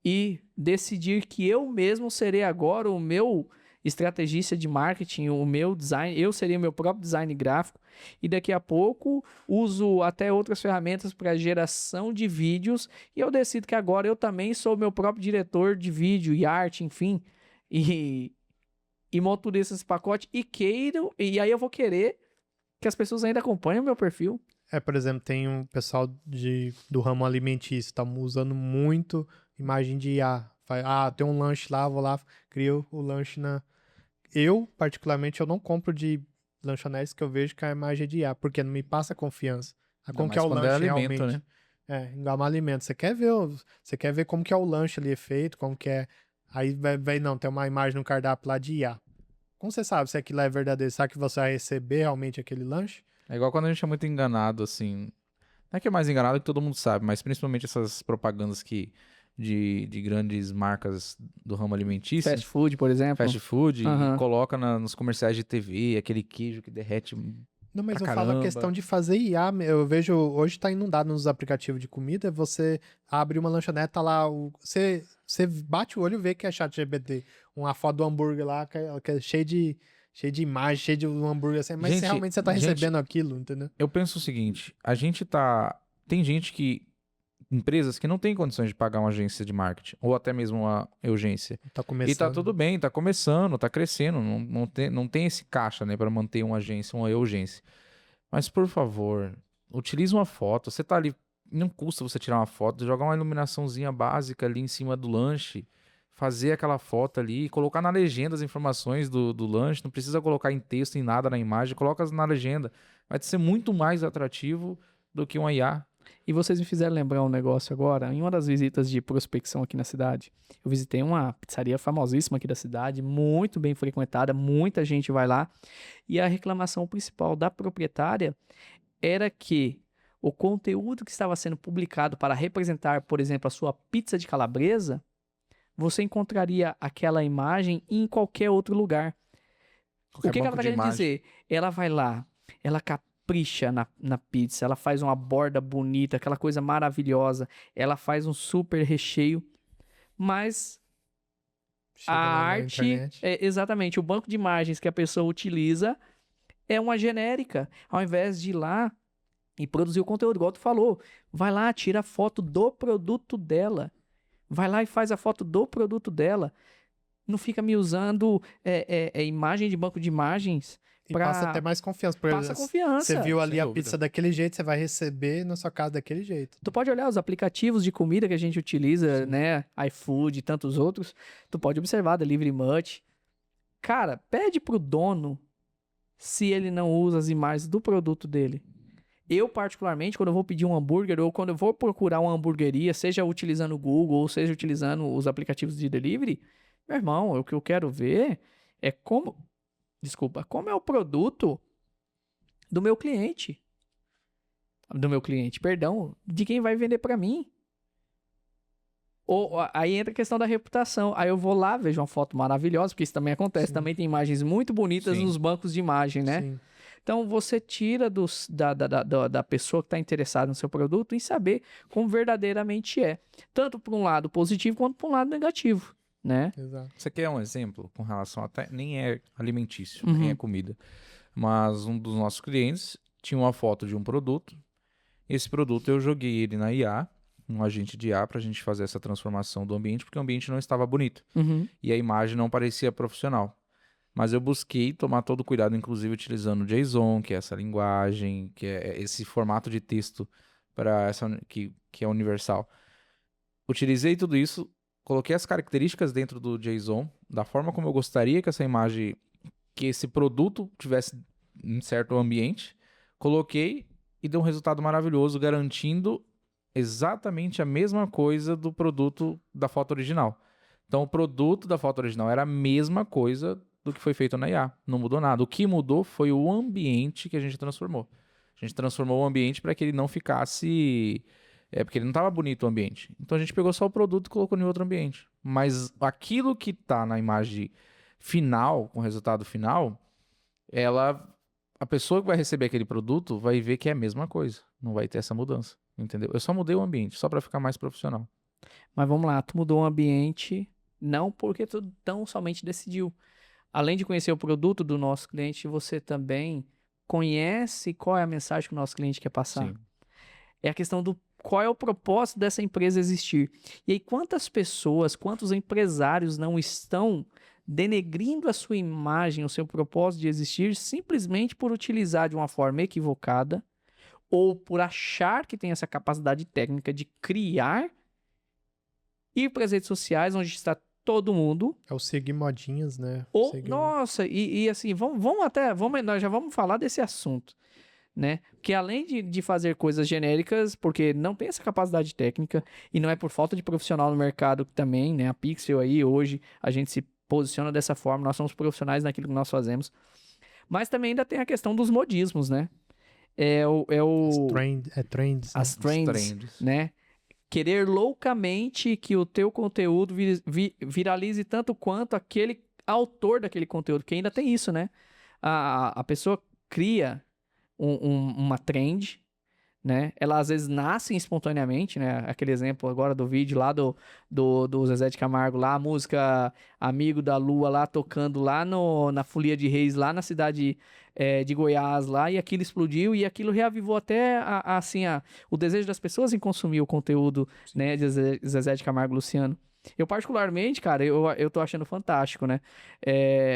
e decidir que eu mesmo serei agora o meu estrategista de marketing, o meu design, eu seria o meu próprio design gráfico, e daqui a pouco uso até outras ferramentas para geração de vídeos, e eu decido que agora eu também sou o meu próprio diretor de vídeo e arte, enfim, e monto tudo esse pacote e aí eu vou querer que as pessoas ainda acompanhem o meu perfil. Por exemplo, tem um pessoal do ramo alimentício, tá usando muito imagem de IA. Tem um lanche lá, vou lá, crio o lanche na... Eu, particularmente, eu não compro de lanchonetes que eu vejo que a imagem é de IA, porque não me passa confiança. Como que é o lanche alimento, realmente. né? Engamar alimento. Você quer ver como que é o lanche ali feito, como que é... Aí não, tem uma imagem no cardápio lá de IA. Como você sabe se aquilo é verdadeiro? Será que você vai receber realmente aquele lanche? É igual quando a gente é muito enganado, assim. Não é que é mais enganado que todo mundo sabe, mas principalmente essas propagandas de grandes marcas do ramo alimentício. Fast food, por exemplo. Fast food, Aham. e coloca nos comerciais de TV, aquele queijo que derrete. Não, mas Pra eu falo a caramba. questão de fazer IA. Eu vejo, hoje tá inundado nos aplicativos de comida, você abre uma lanchonete, tá lá, você bate o olho e vê que é ChatGPT. Uma foto do hambúrguer lá, que é cheio de imagem, cheio de um hambúrguer assim, mas Gente, realmente você tá recebendo aquilo, entendeu? Eu penso o seguinte, tem gente empresas que não têm condições de pagar uma agência de marketing, ou até mesmo uma agência. Tá E começando. tá tudo bem, tá começando, tá crescendo, não tem esse caixa, né, para manter uma agência, uma agência. Mas, por favor, utilize uma foto. Você tá ali, não custa você tirar uma foto, jogar uma iluminaçãozinha básica ali em cima do lanche, fazer aquela foto ali, colocar na legenda as informações do lanche, não precisa colocar em texto, em nada na imagem, coloca na legenda. Vai ser muito mais atrativo do que um IA. E vocês me fizeram lembrar um negócio agora. Em uma das visitas de prospecção aqui na cidade, eu visitei uma pizzaria famosíssima aqui da cidade, muito bem frequentada, muita gente vai lá. E a reclamação principal da proprietária era que o conteúdo que estava sendo publicado para representar, por exemplo, a sua pizza de calabresa, você encontraria aquela imagem em qualquer outro lugar. O que ela está querendo dizer? Ela vai lá, ela capricha na pizza, ela faz uma borda bonita, aquela coisa maravilhosa, ela faz um super recheio, mas Chega a lá na arte, internet. exatamente, o banco de imagens que a pessoa utiliza é uma genérica, ao invés de ir lá e produzir o conteúdo, igual tu falou, vai lá, tira a foto do produto dela, vai lá e faz a foto do produto dela, não fica me usando imagem de banco de imagens. E passa até mais confiança. Por Passa exemplo, confiança. você viu ali sem a dúvida. pizza daquele jeito, você vai receber na sua casa daquele jeito. Tu pode olhar os aplicativos de comida que a gente utiliza, né? iFood e tantos outros. Tu pode observar, Delivery Much. Cara, pede pro dono se ele não usa as imagens do produto dele. Eu, particularmente, quando eu vou pedir um hambúrguer ou quando eu vou procurar uma hamburgueria, seja utilizando o Google ou seja utilizando os aplicativos de delivery, meu irmão, o que eu quero ver é como é o produto do meu cliente. Perdão, de quem vai vender para mim. Aí entra a questão da reputação. Aí eu vou lá, vejo uma foto maravilhosa, porque isso também acontece. Sim. Também tem imagens muito bonitas Sim. nos bancos de imagem, né? Sim. Então você tira da pessoa que está interessada no seu produto em saber como verdadeiramente é. Tanto por um lado positivo quanto por um lado negativo, né? Exato. Você quer um exemplo com relação até nem é alimentício, Uhum. nem é comida, mas um dos nossos clientes tinha uma foto de um produto. Esse produto eu joguei ele na IA, um agente de IA, para a gente fazer essa transformação do ambiente, porque o ambiente não estava bonito Uhum. e a imagem não parecia profissional. Mas eu busquei tomar todo o cuidado, inclusive utilizando o JSON, que é essa linguagem, que é esse formato de texto para que é universal. Utilizei tudo isso, coloquei as características dentro do JSON, da forma como eu gostaria que esse produto tivesse em certo ambiente, Coloquei e deu um resultado maravilhoso, garantindo exatamente a mesma coisa do produto da foto original. Então, o produto da foto original era a mesma coisa do que foi feito na IA. Não mudou nada. O que mudou foi o ambiente que a gente transformou. A gente transformou o ambiente para que ele não ficasse... porque ele não estava bonito o ambiente. Então, a gente pegou só o produto e colocou em outro ambiente. Mas aquilo que está na imagem final, com o resultado final, a pessoa que vai receber aquele produto vai ver que é a mesma coisa. Não vai ter essa mudança, entendeu? Eu só mudei o ambiente, só para ficar mais profissional. Mas vamos lá, tu mudou o ambiente, não porque tu tão somente decidiu. Além de conhecer o produto do nosso cliente, você também conhece qual é a mensagem que o nosso cliente quer passar. Sim. É a questão do qual é o propósito dessa empresa existir. E aí, quantas pessoas, quantos empresários não estão denegrindo a sua imagem, o seu propósito de existir, simplesmente por utilizar de uma forma equivocada ou por achar que tem essa capacidade técnica de criar, ir para as redes sociais, onde está todo mundo. É o seguir modinhas, né? Ou, Seguir... nossa, e assim, nós já vamos falar desse assunto, né? Que além de fazer coisas genéricas, porque não tem essa capacidade técnica, e não é por falta de profissional no mercado também, né? A Pixel aí, hoje, a gente se posiciona dessa forma, nós somos profissionais naquilo que nós fazemos. Mas também ainda tem a questão dos modismos, né? As trends, né? Querer loucamente que o teu conteúdo viralize tanto quanto aquele autor daquele conteúdo, que ainda tem isso, né? A pessoa cria uma trend, né? Ela às vezes nasce espontaneamente, né? Aquele exemplo agora do vídeo lá do Zezé de Camargo, lá a música Amigo da Lua lá tocando lá na Folia de Reis, lá na cidade de Goiás lá, e aquilo explodiu e aquilo reavivou até o desejo das pessoas em consumir o conteúdo, né, de Zezé de Camargo e Luciano. Eu particularmente, cara, eu tô achando fantástico, né?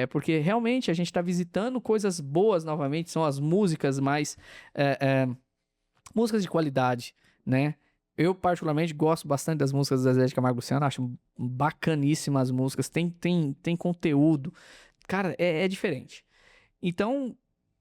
Porque realmente a gente tá visitando coisas boas novamente, são as músicas mais... músicas de qualidade, né? Eu, particularmente, gosto bastante das músicas do Zezé de Camargo e Luciano, acho bacaníssimas as músicas, tem conteúdo. Cara, é diferente. Então,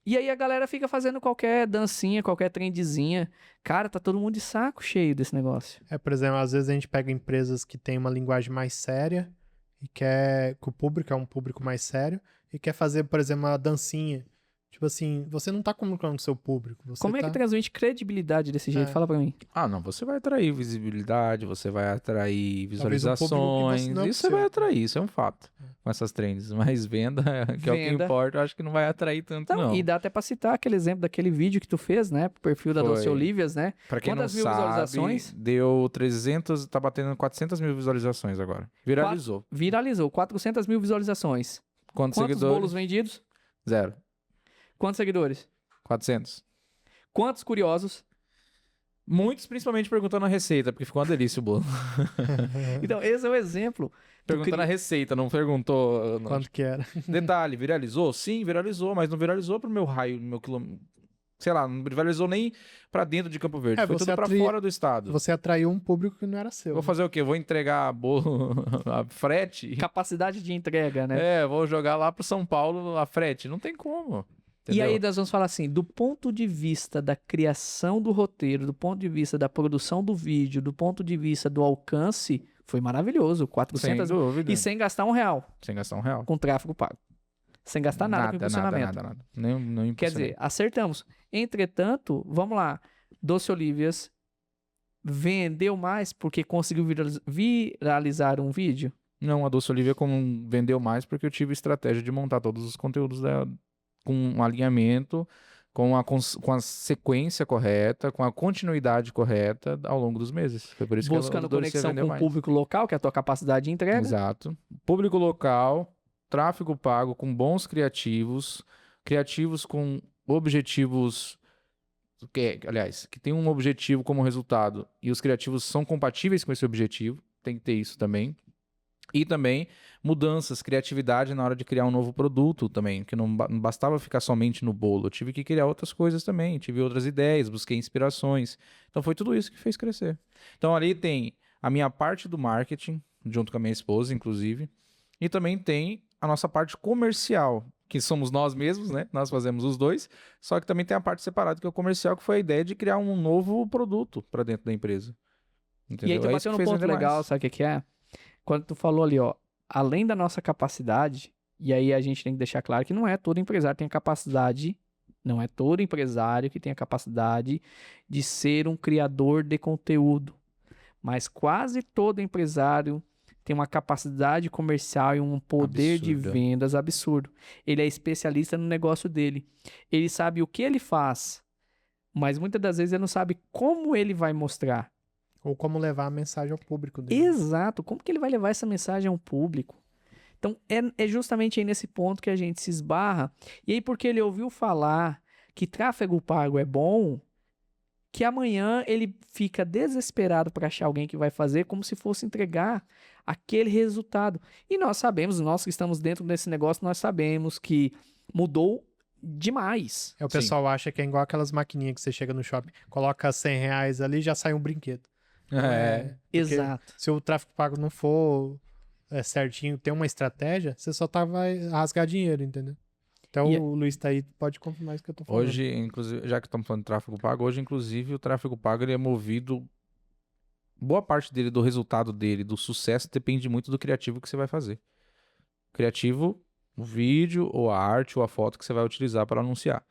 e aí a galera fica fazendo qualquer dancinha, qualquer trendzinha. Cara, tá todo mundo de saco cheio desse negócio. Por exemplo, às vezes a gente pega empresas que têm uma linguagem mais séria e quer que o público é um público mais sério e quer fazer, por exemplo, uma dancinha. Tipo assim, você não tá comunicando com o seu público. Como é que transmite credibilidade desse jeito? Fala pra mim. Não, você vai atrair visibilidade, você vai atrair visualizações, isso você vai atrair, isso é um fato. Com essas trends, mas venda, que é o que importa, eu acho que não vai atrair tanto, não. E dá até pra citar aquele exemplo daquele vídeo que tu fez, né, pro perfil da Doce Olivias, né? Pra quem não sabe, visualizações? Deu 300, tá batendo 400 mil visualizações agora. Viralizou. Viralizou, 400 mil visualizações. Quantos seguidores? Bolos vendidos? 0. Quantos seguidores? 400. Quantos curiosos? Muitos, principalmente perguntando a receita, porque ficou uma delícia o bolo. Então, esse é o exemplo. Perguntando a receita, não perguntou... Quanto que era? Detalhe, viralizou? Sim, viralizou, mas não viralizou pro meu raio, meu quilômetro... Sei lá, não viralizou nem pra dentro de Campo Verde, foi tudo pra fora do estado. Você atraiu um público que não era seu. Vou fazer o quê? Vou entregar bolo a frete? Capacidade de entrega, né? Vou jogar lá pro São Paulo a frete. Não tem como. Entendeu? E aí nós vamos falar assim, do ponto de vista da criação do roteiro, do ponto de vista da produção do vídeo, do ponto de vista do alcance, foi maravilhoso. 400 sem dúvida. E sem gastar R$1. Sem gastar R$1. Com tráfego pago. Sem gastar nada com impulsionamento. Nada. Nem Quer dizer, acertamos. Entretanto, vamos lá. Doce Olivias vendeu mais porque conseguiu viralizar um vídeo? Não, a Doce Olivia vendeu mais porque eu tive estratégia de montar todos os conteúdos dela com um alinhamento, com a sequência correta, com a continuidade correta ao longo dos meses. Foi por isso buscando que conexão com o público local, que é a tua capacidade de entrega. Exato. Público local, tráfego pago com bons criativos com objetivos, que tem um objetivo como resultado e os criativos são compatíveis com esse objetivo, tem que ter isso também. E também mudanças, criatividade na hora de criar um novo produto também, que não bastava ficar somente no bolo. Eu tive que criar outras coisas também, tive outras ideias, busquei inspirações. Então foi tudo isso que fez crescer. Então ali tem a minha parte do marketing, junto com a minha esposa, inclusive, e também tem a nossa parte comercial, que somos nós mesmos, né? Nós fazemos os dois. Só que também tem a parte separada, que é o comercial, que foi a ideia de criar um novo produto para dentro da empresa. Entendeu? E aí tu É isso bateu que num fez ponto vender legal, mais. sabe o que que é? Quando tu falou ali, ó, além da nossa capacidade, e aí a gente tem que deixar claro que não é todo empresário que tem a capacidade, não é todo empresário que tem a capacidade de ser um criador de conteúdo, mas quase todo empresário tem uma capacidade comercial e um poder de Absurdo. vendas absurdo. Ele é especialista no negócio dele. Ele sabe o que ele faz, mas muitas das vezes ele não sabe como ele vai mostrar. Ou como levar a mensagem ao público dele. Exato, como que ele vai levar essa mensagem ao público? Então, é justamente aí nesse ponto que a gente se esbarra. E aí, porque ele ouviu falar que tráfego pago é bom, que amanhã ele fica desesperado para achar alguém que vai fazer como se fosse entregar aquele resultado. E nós sabemos, nós que estamos dentro desse negócio, nós sabemos que mudou demais. O pessoal acha que é igual aquelas maquininhas que você chega no shopping, coloca R$100 ali e já sai um brinquedo. É. Porque Exato. se o tráfego pago não for certinho, tem uma estratégia, você só vai rasgar dinheiro, entendeu? Então E- o Luiz tá aí, pode confirmar isso que eu tô falando. Hoje, inclusive, já que estamos falando de tráfego pago, hoje, inclusive, o tráfego pago ele é movido. Boa parte dele, do resultado dele, do sucesso, depende muito do criativo que você vai fazer. Criativo, o vídeo, ou a arte, ou a foto que você vai utilizar para anunciar.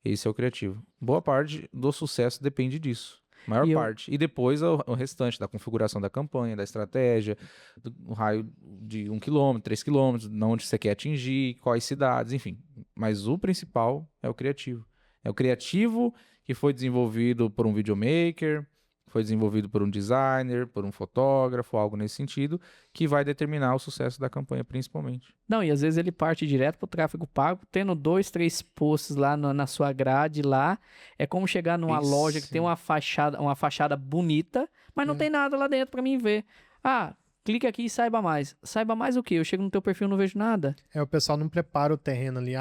Esse é o criativo. Boa parte do sucesso depende disso. Maior E eu- parte. E depois o restante da configuração da campanha, da estratégia, do raio de 1 km, 3 km, onde você quer atingir, quais cidades, enfim. Mas o principal é o criativo. É o criativo que foi desenvolvido por um videomaker, foi desenvolvido por um designer, por um fotógrafo, algo nesse sentido, que vai determinar o sucesso da campanha, principalmente. Não, e às vezes ele parte direto pro tráfego pago, tendo 2, 3 posts lá na sua grade lá. É como chegar numa Isso. loja que tem uma fachada bonita, mas não É. tem nada lá dentro pra mim ver. Ah, clica aqui e saiba mais. Saiba mais o quê? Eu chego no teu perfil e não vejo nada. O pessoal não prepara o terreno ali.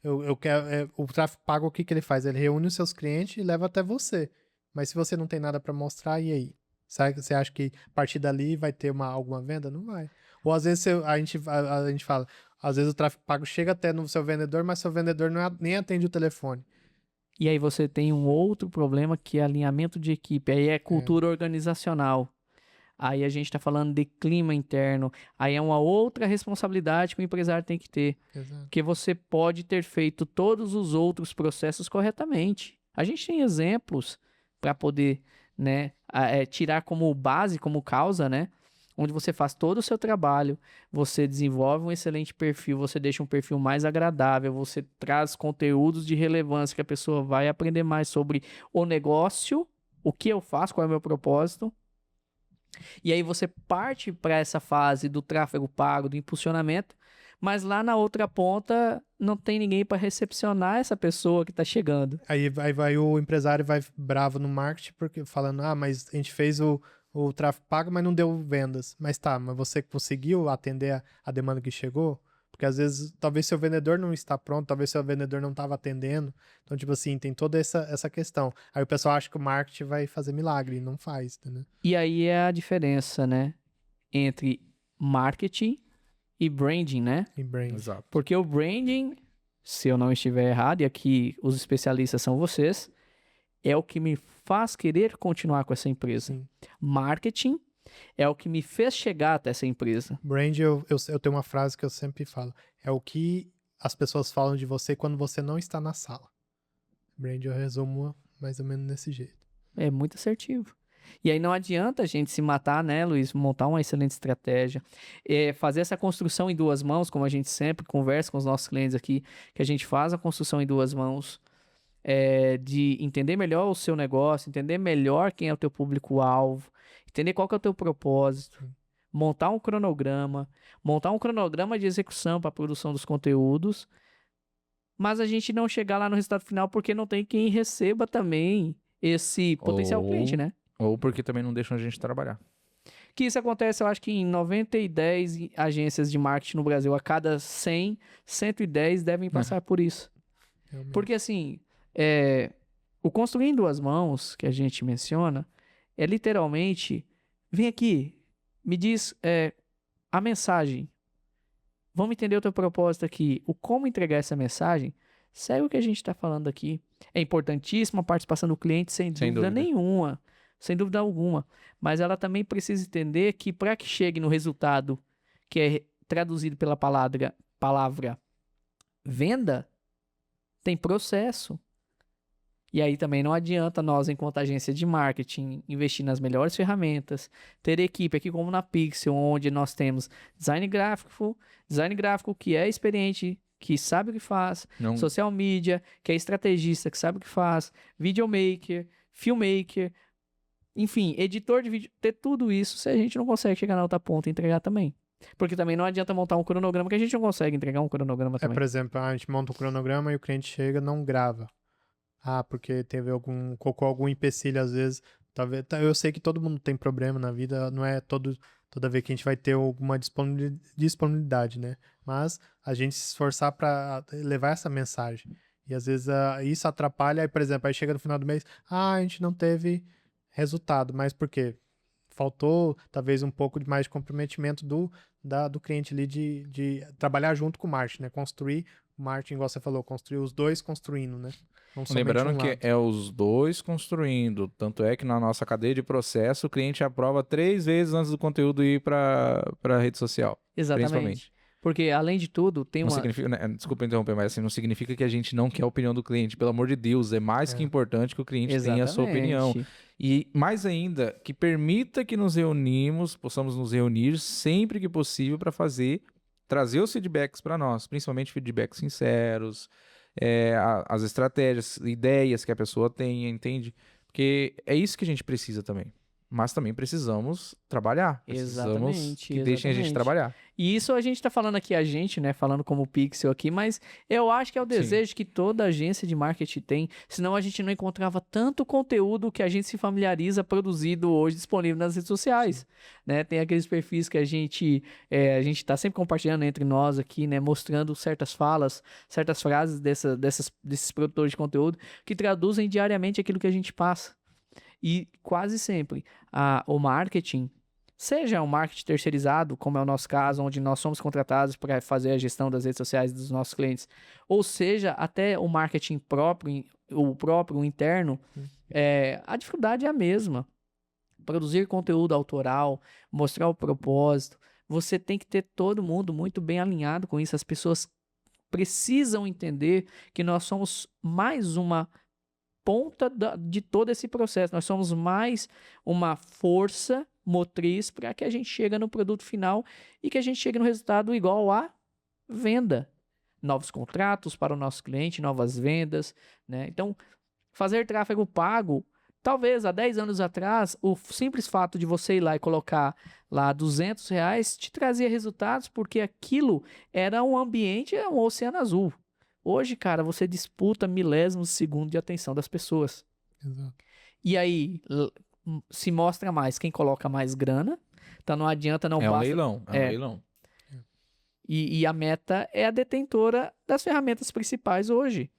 Eu quero. O tráfego pago, o que ele faz? Ele reúne os seus clientes e leva até você. Mas se você não tem nada pra mostrar, e aí? Você acha que a partir dali vai ter alguma venda? Não vai. Ou às vezes a gente fala, às vezes o tráfego pago chega até no seu vendedor, mas seu vendedor nem atende o telefone. E aí você tem um outro problema que é alinhamento de equipe. Aí é cultura organizacional. Aí a gente tá falando de clima interno. Aí é uma outra responsabilidade que o empresário tem que ter. Exato. Porque você pode ter feito todos os outros processos corretamente. A gente tem exemplos para poder, né, tirar como base, como causa, né, onde você faz todo o seu trabalho, você desenvolve um excelente perfil, você deixa um perfil mais agradável, você traz conteúdos de relevância que a pessoa vai aprender mais sobre o negócio, o que eu faço, qual é o meu propósito. E aí você parte para essa fase do tráfego pago, do impulsionamento, mas lá na outra ponta não tem ninguém para recepcionar essa pessoa que está chegando. Aí vai o empresário vai bravo no marketing, porque falando, mas a gente fez o tráfego pago, mas não deu vendas. Mas mas você conseguiu atender a demanda que chegou? Porque às vezes, talvez seu vendedor não está pronto, talvez seu vendedor não estava atendendo. Então, tipo assim, tem toda essa questão. Aí o pessoal acha que o marketing vai fazer milagre, e não faz, entendeu? E aí é a diferença, né, entre marketing e branding, né? E brand. Exato. Porque o branding, se eu não estiver errado, e aqui os especialistas são vocês, é o que me faz querer continuar com essa empresa. Sim. Marketing é o que me fez chegar até essa empresa. Brand, eu tenho uma frase que eu sempre falo. É o que as pessoas falam de você quando você não está na sala. Brand eu resumo mais ou menos desse jeito. É muito assertivo. E aí não adianta a gente se matar, né, Luiz? Montar uma excelente estratégia. Fazer essa construção em duas mãos, como a gente sempre conversa com os nossos clientes aqui, que a gente faz a construção em duas mãos, de entender melhor o seu negócio, entender melhor quem é o teu público-alvo, entender qual que é o teu propósito, montar um cronograma de execução para a produção dos conteúdos, mas a gente não chegar lá no resultado final porque não tem quem receba também esse potencial cliente, né? Ou porque também não deixam a gente trabalhar. Que isso acontece, eu acho que em 90 e 10 agências de marketing no Brasil, a cada 100, 110 devem passar por isso. Realmente. Porque assim, o construir em duas mãos, que a gente menciona, é literalmente, vem aqui, me diz a mensagem. vamos entender o teu propósito aqui. O como entregar essa mensagem, segue o que a gente está falando aqui. É importantíssima a participação do cliente, sem dúvida nenhuma. Sem dúvida alguma. Mas ela também precisa entender que para que chegue no resultado que é traduzido pela palavra venda, tem processo. E aí também não adianta nós, enquanto agência de marketing, investir nas melhores ferramentas, ter equipe aqui como na Pixel, onde nós temos design gráfico que é experiente, que sabe o que faz, social media, que é estrategista, que sabe o que faz, videomaker, filmmaker, enfim, editor de vídeo, ter tudo isso, se a gente não consegue chegar na outra ponta e entregar também. Porque também não adianta montar um cronograma que a gente não consegue entregar um cronograma também. Por exemplo, a gente monta um cronograma e o cliente chega e não grava. Porque teve algum empecilho às vezes. Talvez, eu sei que todo mundo tem problema na vida, não é toda vez que a gente vai ter alguma disponibilidade, né? Mas a gente se esforçar para levar essa mensagem. E às vezes isso atrapalha, aí, por exemplo, aí chega no final do mês, a gente não teve resultado, mas por quê? Faltou talvez um pouco mais de comprometimento do cliente ali de trabalhar junto com o marketing, né? Construir o marketing, igual você falou, construir os dois construindo, né? Lembrando que é os dois construindo. Tanto é que na nossa cadeia de processo, o cliente aprova 3 vezes antes do conteúdo ir para a rede social. Exatamente. Porque, além de tudo, tem não significa, né, desculpa interromper, mas assim, não significa que a gente não quer a opinião do cliente. Pelo amor de Deus, é mais que importante que o cliente tenha a sua opinião. E, mais ainda, que permita que possamos nos reunir sempre que possível para trazer os feedbacks para nós, principalmente feedbacks sinceros, as estratégias, ideias que a pessoa tenha, entende? Porque é isso que a gente precisa também. Mas também precisamos trabalhar. Precisamos que deixem a gente trabalhar. E isso a gente tá falando aqui, né? Falando como Pixel aqui, mas eu acho que é o desejo que toda agência de marketing tem. Senão a gente não encontrava tanto conteúdo que a gente se familiariza produzido hoje disponível nas redes sociais. Né? Tem aqueles perfis que a gente tá sempre compartilhando entre nós aqui, né? Mostrando certas falas, certas frases desses produtores de conteúdo que traduzem diariamente aquilo que a gente passa. E quase sempre o marketing, seja um marketing terceirizado, como é o nosso caso, onde nós somos contratados para fazer a gestão das redes sociais dos nossos clientes, ou seja, até o marketing próprio, o interno, a dificuldade é a mesma. Produzir conteúdo autoral, mostrar o propósito, você tem que ter todo mundo muito bem alinhado com isso. As pessoas precisam entender que nós somos mais uma ponta de todo esse processo. Nós somos mais uma força motriz para que a gente chegue no produto final e que a gente chegue no resultado igual à venda. Novos contratos para o nosso cliente, novas vendas, né? Então, fazer tráfego pago, talvez há 10 anos atrás, o simples fato de você ir lá e colocar lá R$200 te trazia resultados, porque aquilo era um ambiente, um oceano azul. Hoje, cara, você disputa milésimos de segundo de atenção das pessoas. Exato. E aí, se mostra mais quem coloca mais grana. Então não adianta, não basta... um leilão, um leilão. E a Meta é a detentora das ferramentas principais hoje.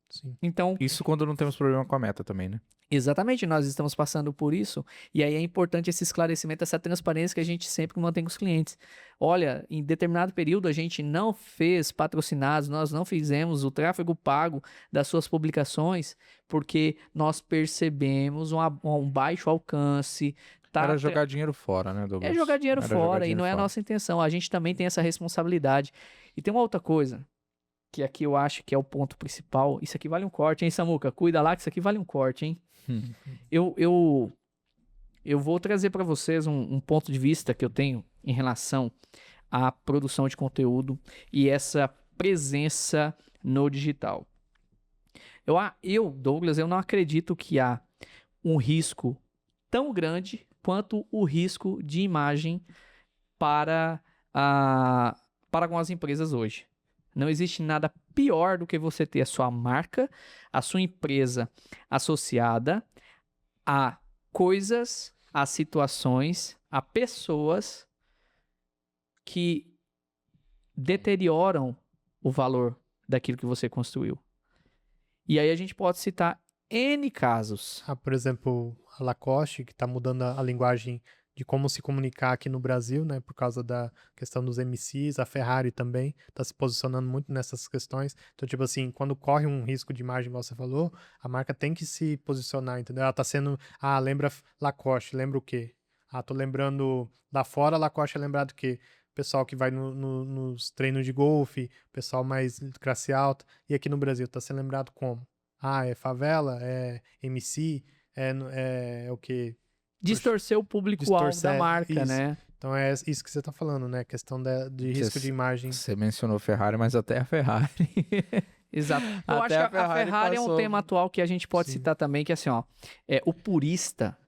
Sim. Então, isso quando não temos problema com a Meta também, né? Exatamente, nós estamos passando por isso, e aí é importante esse esclarecimento, essa transparência que a gente sempre mantém com os clientes. Olha, em determinado período a gente não fez patrocinados, nós não fizemos o tráfego pago das suas publicações, porque nós percebemos um baixo alcance. Era jogar dinheiro fora, né, Douglas? É jogar dinheiro fora, e não é a nossa intenção. A gente também tem essa responsabilidade. E tem uma outra coisa, que aqui eu acho que é o ponto principal. Isso aqui vale um corte, hein, Samuca? Cuida lá que isso aqui vale um corte, hein? Eu vou trazer para vocês um ponto de vista que eu tenho em relação à produção de conteúdo e essa presença no digital. Douglas, eu não acredito que há um risco tão grande quanto o risco de imagem para com as empresas hoje. Não existe nada pior do que você ter a sua marca, a sua empresa associada a coisas, a situações, a pessoas que deterioram o valor daquilo que você construiu. E aí a gente pode citar N casos. Por exemplo, a Lacoste, que está mudando a linguagem de como se comunicar aqui no Brasil, né? Por causa da questão dos MCs, a Ferrari também está se posicionando muito nessas questões. Então, tipo assim, quando corre um risco de imagem, como você falou, a marca tem que se posicionar, entendeu? Ela tá sendo, lembra Lacoste, lembra o quê? Tô lembrando lá fora, Lacoste é lembrado o quê? Pessoal que vai nos treinos de golfe, pessoal mais classe alta, e aqui no Brasil tá sendo lembrado como? É favela, é MC, é o quê? Distorcer o público-alvo da marca, isso. né? Então é isso que você tá falando, né? Questão de risco de imagem. Você mencionou Ferrari, mas até a Ferrari. Exato. Eu acho que a Ferrari é um tema atual que a gente pode citar também, que assim, o purista,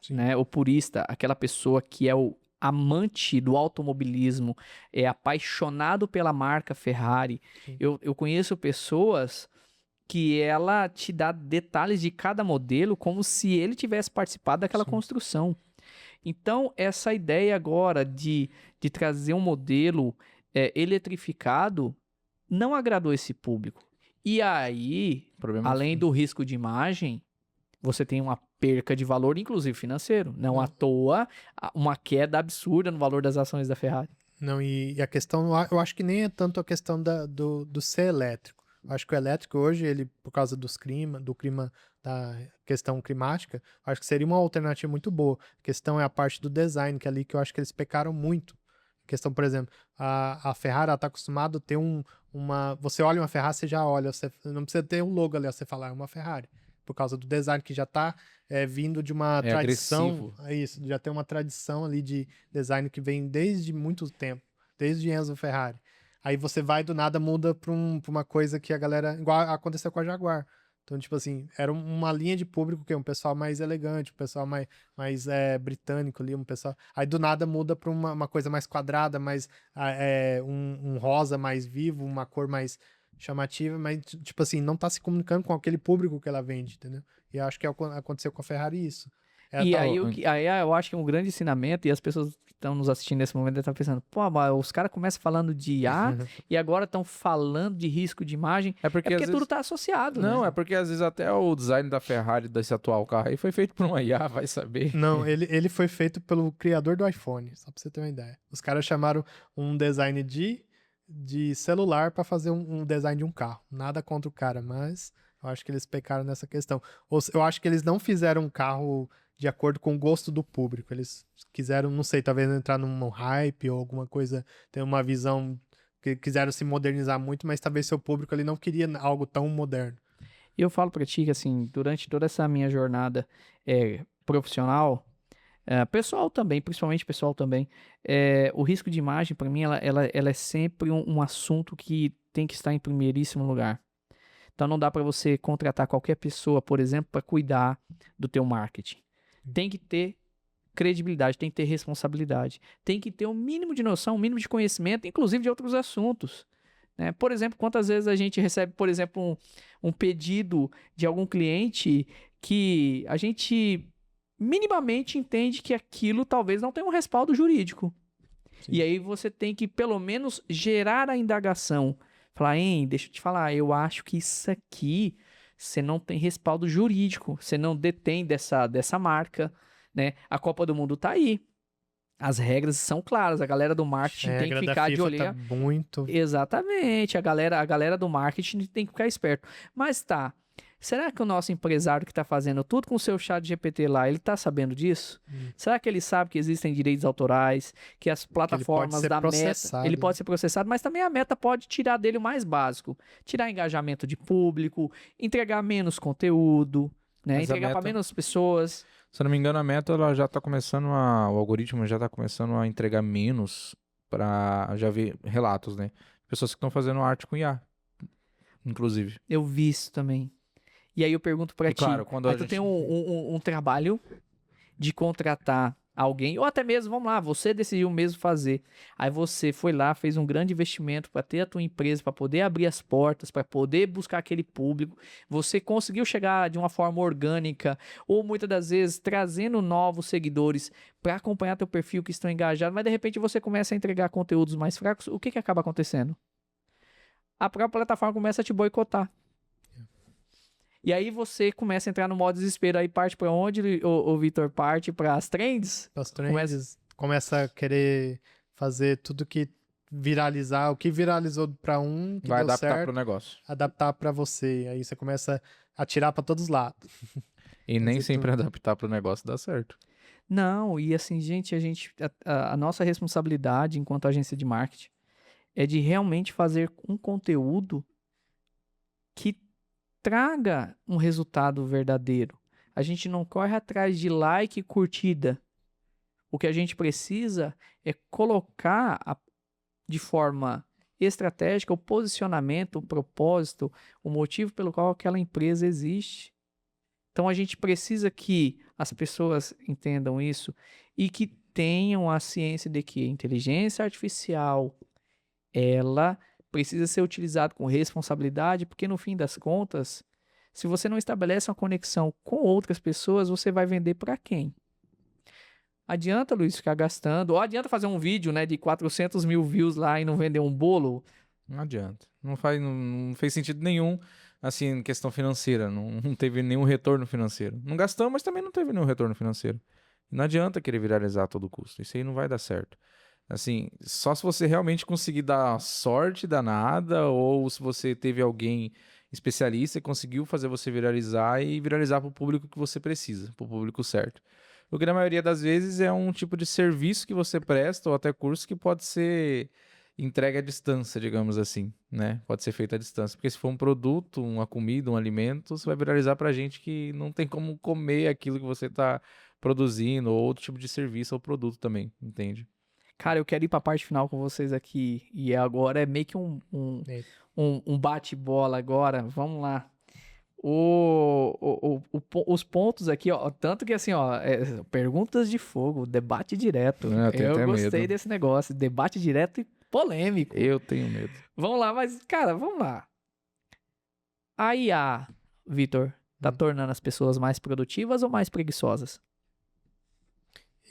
né? O purista, aquela pessoa que é o amante do automobilismo, é apaixonado pela marca Ferrari. Eu conheço pessoas que ela te dá detalhes de cada modelo como se ele tivesse participado daquela construção. Então, essa ideia agora de trazer um modelo eletrificado não agradou esse público. E aí, além do risco de imagem, você tem uma perca de valor, inclusive financeiro. Não à toa, uma queda absurda no valor das ações da Ferrari. Não, e a questão, eu acho que nem é tanto a questão do ser elétrico. Eu acho que o elétrico hoje, ele, por causa do clima, da questão climática, acho que seria uma alternativa muito boa. A questão é a parte do design, que é ali que eu acho que eles pecaram muito. A questão, por exemplo, a Ferrari está acostumada a ter você olha uma Ferrari, você já olha, você não precisa ter um logo ali, você fala, é uma Ferrari. Por causa do design que já está vindo de uma tradição. Agressivo. Isso, já tem uma tradição ali de design que vem desde muito tempo, desde Enzo Ferrari. Aí você vai do nada, muda pra uma coisa que a galera... Igual aconteceu com a Jaguar. Então, tipo assim, era uma linha de público que é um pessoal mais elegante, um pessoal mais britânico ali, um pessoal... Aí do nada muda pra uma coisa mais quadrada, mais um rosa mais vivo, uma cor mais chamativa, mas, tipo assim, não tá se comunicando com aquele público que ela vende, entendeu? E eu acho que aconteceu com a Ferrari isso. Aí eu acho que é um grande ensinamento, e as pessoas que estão nos assistindo nesse momento devem estar pensando, pô, mas os caras começam falando de IA e agora estão falando de risco de imagem. É porque tudo está associado. Não, né? É porque às vezes até o design da Ferrari, desse atual carro aí, foi feito por uma IA, vai saber. Não, ele foi feito pelo criador do iPhone, só pra você ter uma ideia. Os caras chamaram um design de celular para fazer um design de um carro. Nada contra o cara, mas eu acho que eles pecaram nessa questão. Eu acho que eles não fizeram um carro de acordo com o gosto do público. Eles quiseram, não sei, talvez entrar num hype ou alguma coisa, ter uma visão que quiseram se modernizar muito, mas talvez seu público ele não queria algo tão moderno. E eu falo pra ti que, assim, durante toda essa minha jornada profissional, pessoal também, principalmente pessoal também, o risco de imagem, pra mim, ela é sempre um assunto que tem que estar em primeiríssimo lugar. Então não dá pra você contratar qualquer pessoa, por exemplo, pra cuidar do teu marketing. Tem que ter credibilidade, tem que ter responsabilidade, tem que ter um mínimo de noção, um mínimo de conhecimento, inclusive de outros assuntos. Né? Por exemplo, quantas vezes a gente recebe, por exemplo, um pedido de algum cliente que a gente minimamente entende que aquilo talvez não tenha um respaldo jurídico. Sim. E aí você tem que, pelo menos, gerar a indagação. Falar, deixa eu te falar, eu acho que isso aqui você não tem respaldo jurídico, você não detém dessa marca, né? A Copa do Mundo tá aí. As regras são claras, a galera do marketing tem que ficar de olho. Tá muito... Exatamente, a galera do marketing tem que ficar esperto. Mas será que o nosso empresário que está fazendo tudo com o seu chat GPT lá, ele está sabendo disso? Será que ele sabe que existem direitos autorais, que as plataformas da Meta... Ele pode ser processado, mas também a Meta pode tirar dele o mais básico. Tirar engajamento de público, entregar menos conteúdo, né? Entregar para menos pessoas. Se eu não me engano, a Meta ela já está começando o algoritmo já está começando a entregar menos para... Já vi relatos, né? Pessoas que estão fazendo arte com IA, inclusive. Eu vi isso também. E aí eu pergunto pra ti, claro, quando aí tu tem um trabalho de contratar alguém, ou até mesmo, vamos lá, você decidiu mesmo fazer. Aí você foi lá, fez um grande investimento para ter a tua empresa, para poder abrir as portas, para poder buscar aquele público. Você conseguiu chegar de uma forma orgânica, ou muitas das vezes trazendo novos seguidores para acompanhar teu perfil que estão engajados, mas de repente você começa a entregar conteúdos mais fracos. O que acaba acontecendo? A própria plataforma começa a te boicotar. E aí você começa a entrar no modo desespero. Aí parte pra onde, o Vitor? Parte para as trends? As trends, começa a querer fazer tudo que viralizar, o que viralizou pra um, que Vai deu adaptar certo, pro negócio. adaptar pra você. Aí você começa a tirar pra todos os lados. E nem Fazer sempre tudo. adaptar pro negócio dá certo. Não, e assim, gente, a nossa responsabilidade enquanto agência de marketing é de realmente fazer um conteúdo que traga um resultado verdadeiro. A gente não corre atrás de like e curtida. O que a gente precisa é colocar de forma estratégica o posicionamento, o propósito, o motivo pelo qual aquela empresa existe. Então a gente precisa que as pessoas entendam isso e que tenham a ciência de que a inteligência artificial, ela precisa ser utilizada com responsabilidade, porque no fim das contas, se você não estabelece uma conexão com outras pessoas, você vai vender para quem? Adianta, Luiz, ficar gastando, ou adianta fazer um vídeo, né, de 400 mil views lá e não vender um bolo? Não adianta. Não fez sentido nenhum, assim, em questão financeira. Não teve nenhum retorno financeiro. Não gastamos, mas também não teve nenhum retorno financeiro. Não adianta querer viralizar a todo custo. Isso aí não vai dar certo. Assim, só se você realmente conseguir dar sorte danada, ou se você teve alguém especialista e conseguiu fazer você viralizar e viralizar para o público que você precisa, para o público certo. Porque na maioria das vezes é um tipo de serviço que você presta, ou até curso que pode ser entregue à distância, digamos assim, né? Pode ser feito à distância. Porque se for um produto, uma comida, um alimento, você vai viralizar para gente que não tem como comer aquilo que você está produzindo, ou outro tipo de serviço ou produto também, entende? Cara, eu quero ir para a parte final com vocês aqui, e agora é meio que Eita. um bate-bola agora, vamos lá. Os pontos aqui, ó, tanto que assim, ó, perguntas de fogo, debate direto. Eu tenho Eu até gostei medo. desse negócio, debate direto e polêmico. Eu tenho medo. Vamos lá, mas, cara, vamos lá. A IA, Vitor, tá tornando as pessoas mais produtivas ou mais preguiçosas?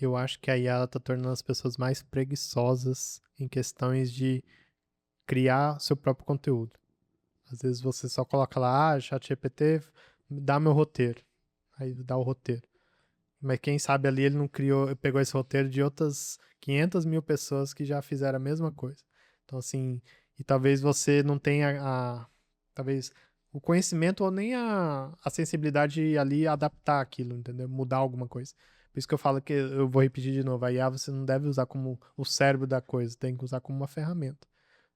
Eu acho que a IA tá tornando as pessoas mais preguiçosas em questões de criar seu próprio conteúdo. Às vezes você só coloca lá, ChatGPT, dá meu roteiro. Aí dá o roteiro. Mas quem sabe ali ele não criou, pegou esse roteiro de outras 500 mil pessoas que já fizeram a mesma coisa. Então, assim, e talvez você não tenha talvez o conhecimento ou nem a sensibilidade ali adaptar aquilo, entendeu? Mudar alguma coisa. Por isso que eu falo que eu vou repetir de novo, a IA você não deve usar como o cérebro da coisa, tem que usar como uma ferramenta.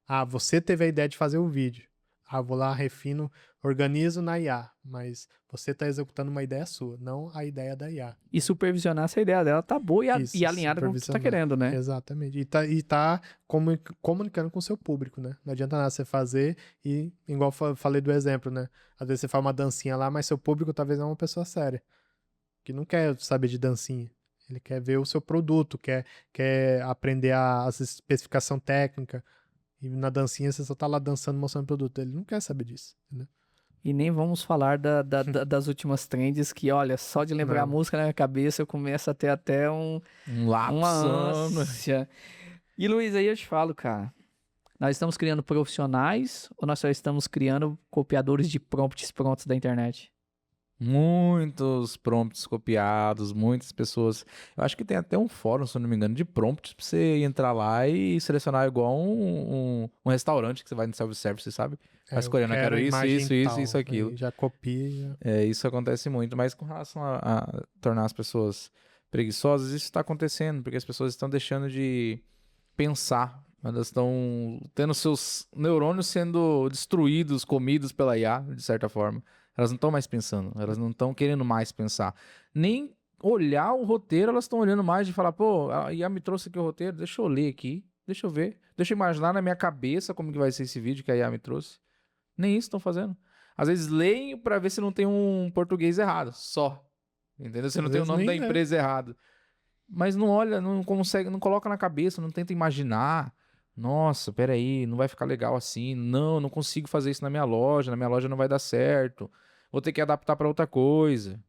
Ah, você teve a ideia de fazer o vídeo. Ah, vou lá, refino, organizo na IA, mas você está executando uma ideia sua, não a ideia da IA. E supervisionar se a ideia dela tá boa Isso, e alinhada com o que você tá supervisionar. querendo, né? Exatamente. E tá comunicando com o seu público, né? Não adianta nada você fazer e, igual falei do exemplo, né? Às vezes você faz uma dancinha lá, mas seu público talvez não é uma pessoa séria, que não quer saber de dancinha. Ele quer ver o seu produto, quer aprender as especificação técnica. E na dancinha você só tá lá dançando, mostrando o produto. Ele não quer saber disso, entendeu? E nem vamos falar das últimas trends que, olha, só de lembrar a Não. música na minha cabeça eu começo a ter até Um uma lapso. ânsia. E Luiz, aí eu te falo, cara, nós estamos criando profissionais ou nós só estamos criando copiadores de prompts prontos da internet? Muitos prompts copiados, muitas pessoas. Eu acho que tem até um fórum, se eu não me engano, de prompts pra você entrar lá e selecionar igual um restaurante que você vai no self-service, sabe? Vai escolhendo, eu quero isso, imagem isso, isso, tal, isso, aquilo. aí já copia. Isso acontece muito, mas com relação a tornar as pessoas preguiçosas, isso está acontecendo, porque as pessoas estão deixando de pensar. Elas estão tendo seus neurônios sendo destruídos, comidos pela IA, de certa forma. Elas não estão mais pensando, elas não estão querendo mais pensar. Nem olhar o roteiro, elas estão olhando mais de falar, pô, a IA me trouxe aqui o roteiro, deixa eu ler aqui, deixa eu ver, deixa eu imaginar na minha cabeça como que vai ser esse vídeo que a IA me trouxe. Nem isso estão fazendo. Às vezes leem pra ver se não tem um português errado, só. Entendeu? Se não Às tem o vezes nome da nem lê. empresa errado. Mas não olha, não consegue, não coloca na cabeça, não tenta imaginar. Nossa, peraí, não vai ficar legal assim. Não consigo fazer isso na minha loja não vai dar certo. Vou ter que adaptar pra outra coisa.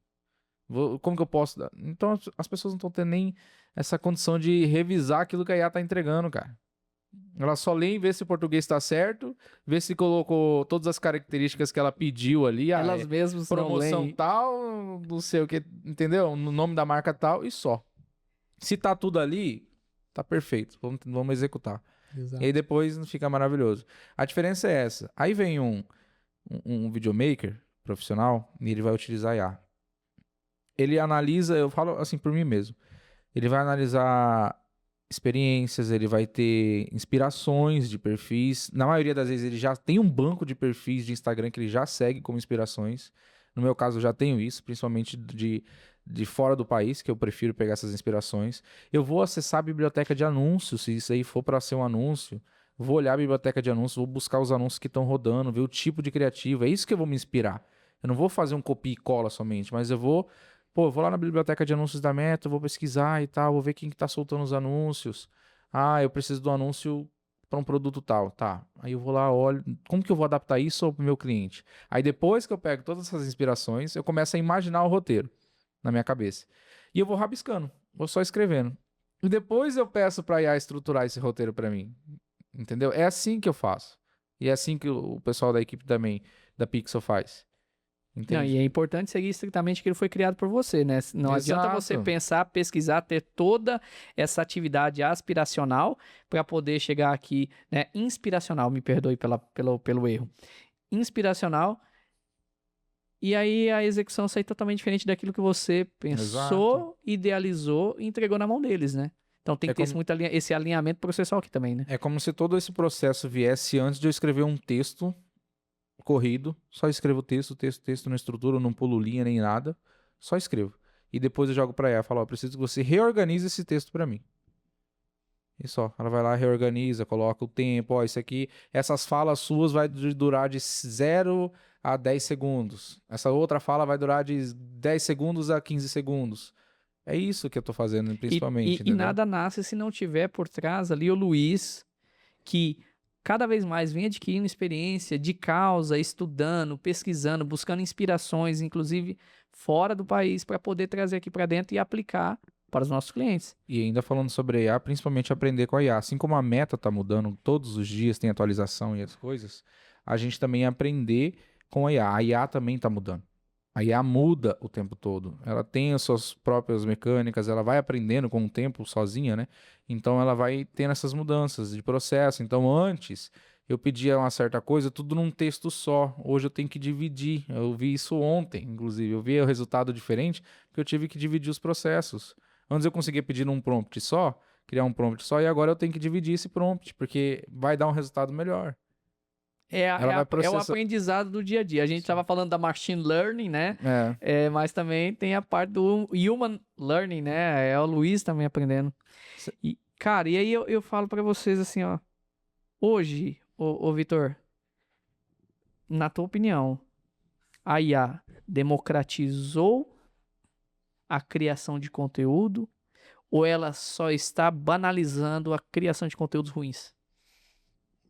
Como que eu posso dar? Então as pessoas não estão tendo nem essa condição de revisar aquilo que a IA tá entregando, cara. Ela só lê e vê se o português está certo, vê se colocou todas as características que ela pediu ali. Elas mesmas não Promoção leem. tal, não sei o que, entendeu? No nome da marca tal e só. Se tá tudo ali, tá perfeito. Vamos executar. Exato. E aí depois fica maravilhoso. A diferença é essa. Aí vem um videomaker profissional e ele vai utilizar IA. Ele analisa, eu falo assim por mim mesmo. Ele vai analisar experiências, ele vai ter inspirações de perfis. Na maioria das vezes ele já tem um banco de perfis de Instagram que ele já segue como inspirações. No meu caso eu já tenho isso, principalmente de fora do país, que eu prefiro pegar essas inspirações. Eu vou acessar a biblioteca de anúncios, se isso aí for para ser um anúncio. Vou olhar a biblioteca de anúncios, vou buscar os anúncios que estão rodando, ver o tipo de criativo. É isso que eu vou me inspirar. Eu não vou fazer um copia e cola somente, mas eu vou lá na biblioteca de anúncios da Meta, vou pesquisar e tal, vou ver quem que tá soltando os anúncios. Ah, eu preciso do anúncio para um produto tal, tá. Aí eu vou lá, olho, como que eu vou adaptar isso pro meu cliente? Aí depois que eu pego todas essas inspirações, eu começo a imaginar o roteiro na minha cabeça. E eu vou rabiscando, vou só escrevendo. E depois eu peço para a IA estruturar esse roteiro para mim. Entendeu? É assim que eu faço. E é assim que o pessoal da equipe também, da Pixel faz. Não, Entende? e é importante seguir estritamente que ele foi criado por você, né? Não adianta você Exato. pensar, pesquisar, ter toda essa atividade aspiracional para poder chegar aqui, né? Inspiracional, me perdoe pelo erro. Inspiracional. E aí a execução sai totalmente diferente daquilo que você pensou, idealizou e entregou na mão deles, né? Então tem É que ter como- esse alinhamento processual aqui também, né? É como se todo esse processo viesse antes de eu escrever um texto corrido. Só escrevo texto, não estruturo, não pulo linha nem nada. Só escrevo. E depois eu jogo pra ela, falo, ó, preciso que você reorganize esse texto pra mim. E só. Ela vai lá, reorganiza, coloca o tempo, ó, isso aqui, essas falas suas vai durar de 0 a 10 segundos. Essa outra fala vai durar de 10 segundos a 15 segundos. É isso que eu tô fazendo, principalmente, E entendeu? nada nasce se não tiver por trás ali o Luiz, que cada vez mais vem adquirindo experiência de causa, estudando, pesquisando, buscando inspirações, inclusive fora do país, para poder trazer aqui para dentro e aplicar para os nossos clientes. E ainda falando sobre IA, principalmente aprender com a IA. Assim como a meta está mudando todos os dias, tem atualização e as coisas, a gente também aprender com a IA. A IA também está mudando. A IA muda o tempo todo. Ela tem as suas próprias mecânicas, ela vai aprendendo com o tempo sozinha, né? Então ela vai tendo essas mudanças de processo. Então antes eu pedia uma certa coisa, tudo num texto só. Hoje eu tenho que dividir. Eu vi isso ontem, inclusive. Eu vi o resultado diferente porque eu tive que dividir os processos. Antes eu conseguia pedir num prompt só, criar um prompt só, e agora eu tenho que dividir esse prompt, porque vai dar um resultado melhor. Ela vai É o processar. aprendizado do dia a dia. A gente estava falando da machine learning, né? É, Mas também tem a parte do human learning, né? É o Luiz também aprendendo. E, cara, e aí eu falo para vocês assim, ó. Hoje, ô Vitor, na tua opinião, a IA democratizou a criação de conteúdo ou ela só está banalizando a criação de conteúdos ruins?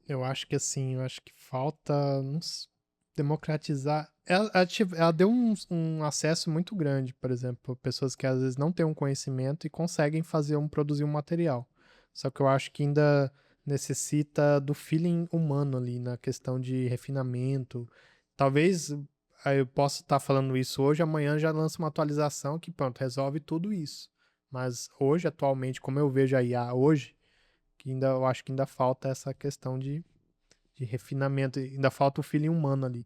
Eu acho que assim, eu acho que falta democratizar. Ela deu um acesso muito grande, por exemplo, pessoas que às vezes não têm um conhecimento e conseguem produzir um material. Só que eu acho que ainda necessita do feeling humano ali, na questão de refinamento. Talvez aí eu possa estar falando isso hoje, amanhã já lança uma atualização que, pronto, resolve tudo isso. Mas hoje, atualmente, como eu vejo a IA hoje, eu acho que ainda falta essa questão de refinamento, ainda falta o feeling humano ali.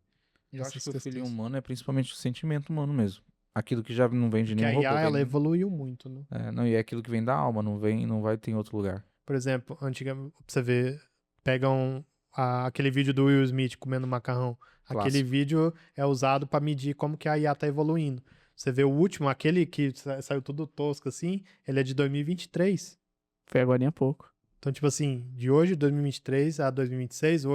eu acho Essas que o feeling questões. humano é principalmente o sentimento humano mesmo. Aquilo que já não vem de Porque a nenhum robô. IA, ela Vem, evoluiu muito, né? não, e é aquilo que vem da alma, não vai ter em outro lugar. Por exemplo, antigamente, pra você ver, pegam aquele vídeo do Will Smith comendo macarrão. Aquele Clássico. vídeo é usado para medir como que a IA tá evoluindo. Você vê o último, aquele que saiu tudo tosco assim, ele é de 2023. Foi agora há pouco. Então, tipo assim, de hoje, 2023 a 2026,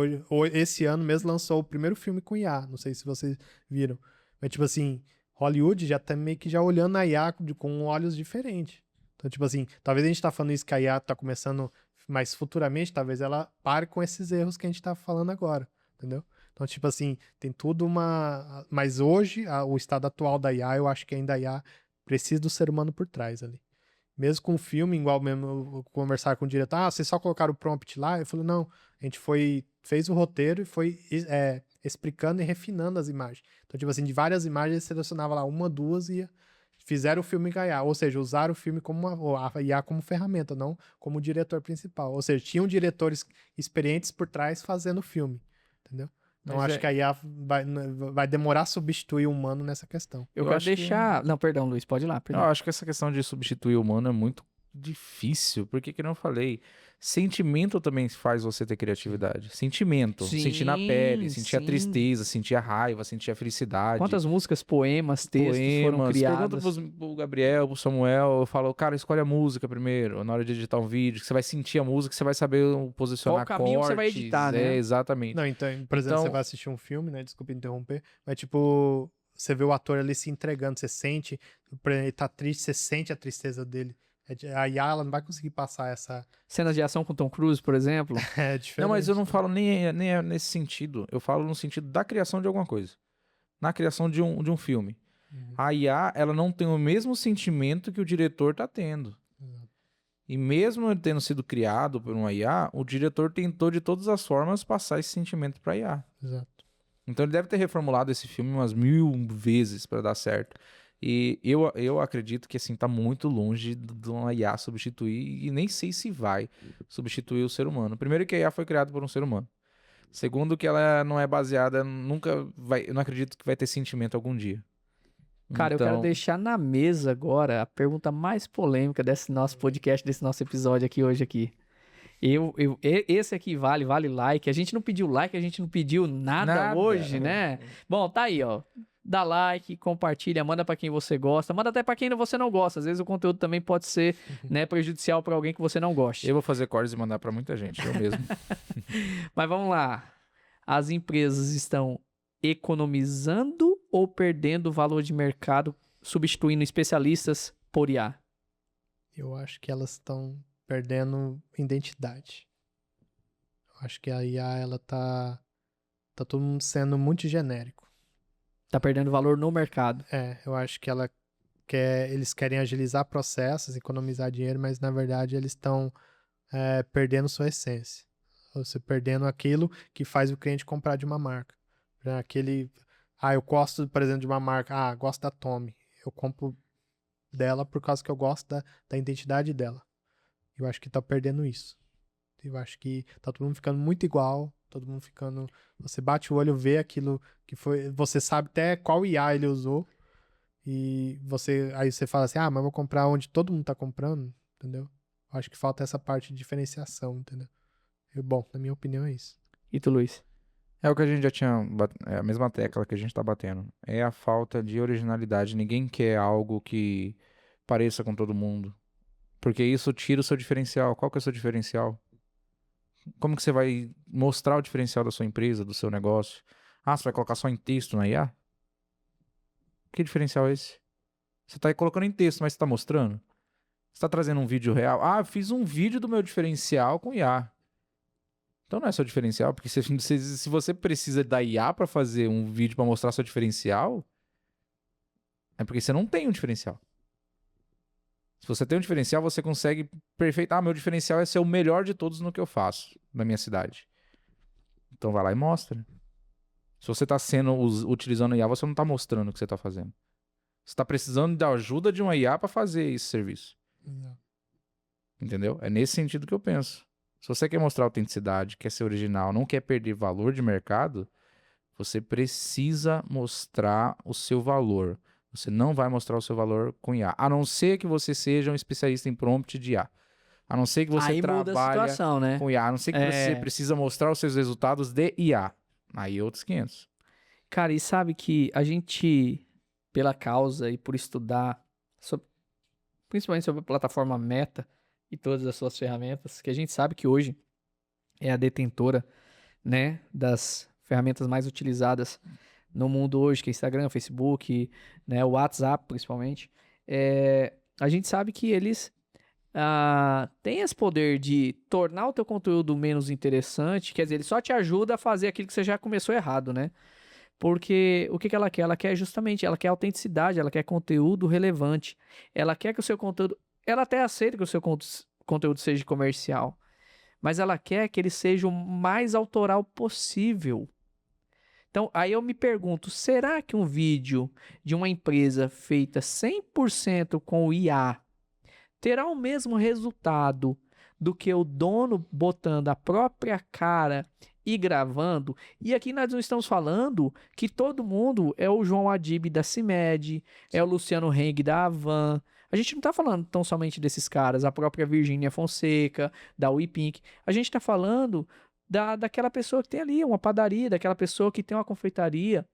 esse ano mesmo lançou o primeiro filme com IA. Não sei se vocês viram. Mas, tipo assim, Hollywood já tá meio que já olhando a IA com olhos diferentes. Então, tipo assim, talvez a gente tá falando isso que a IA tá começando, mas futuramente, talvez ela pare com esses erros que a gente tá falando agora. Entendeu? Então, tipo assim, tem tudo uma. Mas hoje, o estado atual da IA, eu acho que ainda a IA precisa do ser humano por trás ali. Mesmo com o filme, igual mesmo eu conversar com o diretor, vocês só colocaram o prompt lá? Eu falei, não, a gente fez o roteiro e foi explicando e refinando as imagens. Então, tipo assim, de várias imagens, selecionava lá uma, duas e fizeram o filme ganhar. Ou seja, usaram o filme como a IA como ferramenta, não como diretor principal. Ou seja, tinham diretores experientes por trás fazendo o filme, entendeu? Então, acho que a IA vai demorar a substituir o humano nessa questão. Eu quero deixar... Não, perdão, Luiz, pode ir lá. Eu acho que essa questão de substituir o humano é muito difícil, porque que eu não falei, sentimento também faz você ter criatividade. Sentimento, Sim, sentir na pele, sentir a sim. tristeza, sentir a raiva, sentir a felicidade. Quantas músicas, poemas, textos foram Pergunta criados? pro Gabriel, pro Samuel, eu falo, cara, escolhe a música primeiro, na hora de editar um vídeo, que você vai sentir a música, você vai saber posicionar Qual caminho que você vai cortes, editar, né? Exatamente. Não, então, por exemplo, você vai assistir um filme, né? Desculpa interromper, mas tipo, você vê o ator ali se entregando, você sente, por exemplo, ele tá triste, você sente a tristeza dele. A IA, ela não vai conseguir passar essa... Cenas de ação com Tom Cruise, por exemplo. É diferente. Não, mas eu não falo nem nesse sentido. Eu falo no sentido da criação de alguma coisa. Na criação de um filme. A IA, ela não tem o mesmo sentimento que o diretor tá tendo. E mesmo ele tendo sido criado por uma IA, o diretor tentou de todas as formas passar esse sentimento pra IA. Exato. Então ele deve ter reformulado esse filme umas 1000 vezes pra dar certo. E eu acredito que assim, tá muito longe de uma IA substituir, e nem sei se vai substituir o ser humano. Primeiro que a IA foi criada por um ser humano. Segundo que ela não é baseada, nunca vai, eu não acredito que vai ter sentimento algum dia. Cara, eu quero deixar na mesa agora a pergunta mais polêmica desse nosso podcast, desse nosso episódio aqui hoje aqui. Esse aqui vale like. A gente não pediu like, a gente não pediu nada hoje, né? Bom, tá aí, ó. Dá like, compartilha, manda pra quem você gosta, manda até pra quem você não gosta. Às vezes o conteúdo também pode ser, né, prejudicial pra alguém que você não goste. Eu vou fazer cortes e mandar pra muita gente, eu mesmo. Mas vamos lá. As empresas estão economizando ou perdendo valor de mercado, substituindo especialistas por IA? Eu acho que elas estão perdendo identidade. Eu acho que a IA, ela tá todo mundo sendo muito genérico. Tá perdendo valor no mercado. Eu acho que eles querem agilizar processos, economizar dinheiro, mas na verdade eles estão perdendo sua essência. Você perdendo aquilo que faz o cliente comprar de uma marca. Eu gosto, por exemplo, de uma marca, gosto da Tommy. Eu compro dela por causa que eu gosto da identidade dela. Eu acho que tá perdendo isso. Eu acho que tá todo mundo ficando muito igual, todo mundo ficando... Você bate o olho, vê aquilo que foi... Você sabe até qual IA ele usou, e aí você fala assim, mas eu vou comprar onde todo mundo tá comprando, entendeu? Eu acho que falta essa parte de diferenciação, entendeu? Bom, na minha opinião é isso. E tu, Luiz? É o que a gente já tinha... É a mesma tecla que a gente tá batendo. É a falta de originalidade. Ninguém quer algo que pareça com todo mundo. Porque isso tira o seu diferencial. Qual que é o seu diferencial? Como que você vai mostrar o diferencial da sua empresa, do seu negócio? Você vai colocar só em texto na IA? Que diferencial é esse? Você tá aí colocando em texto, mas você tá mostrando? Você tá trazendo um vídeo real? Eu fiz um vídeo do meu diferencial com IA. Então não é seu diferencial, porque se você precisa da IA para fazer um vídeo para mostrar seu diferencial, é porque você não tem um diferencial. Se você tem um diferencial, você consegue perfeito. Meu diferencial é ser o melhor de todos no que eu faço na minha cidade. Então vai lá e mostra. Se você está utilizando a IA, você não está mostrando o que você está fazendo. Você está precisando da ajuda de uma IA para fazer esse serviço. Não. Entendeu? É nesse sentido que eu penso. Se você quer mostrar autenticidade, quer ser original, não quer perder valor de mercado, você precisa mostrar o seu valor. Você não vai mostrar o seu valor com IA. A não ser que você seja um especialista em prompt de IA. A não ser que você muda a situação, né? com IA. A não ser que você precisa mostrar os seus resultados de IA. Aí outros 500. Cara, e sabe que a gente, pela causa e por estudar, principalmente sobre a plataforma Meta e todas as suas ferramentas, que a gente sabe que hoje é a detentora, né, das ferramentas mais utilizadas no mundo hoje, que é Instagram, Facebook, né, o WhatsApp principalmente, a gente sabe que eles têm esse poder de tornar o teu conteúdo menos interessante, quer dizer, ele só te ajuda a fazer aquilo que você já começou errado, né? Porque o que ela quer? Ela quer justamente, ela quer autenticidade, ela quer conteúdo relevante, ela quer que o seu conteúdo... ela até aceita que o seu conteúdo seja comercial, mas ela quer que ele seja o mais autoral possível. Então, aí eu me pergunto, será que um vídeo de uma empresa feita 100% com o IA terá o mesmo resultado do que o dono botando a própria cara e gravando? E aqui nós não estamos falando que todo mundo é o João Adib da CIMED, é o Luciano Heng da Avan. A gente não está falando tão somente desses caras, a própria Virgínia Fonseca, da WePink. A gente está falando daquela pessoa que tem ali uma padaria, daquela pessoa que tem uma confeitaria,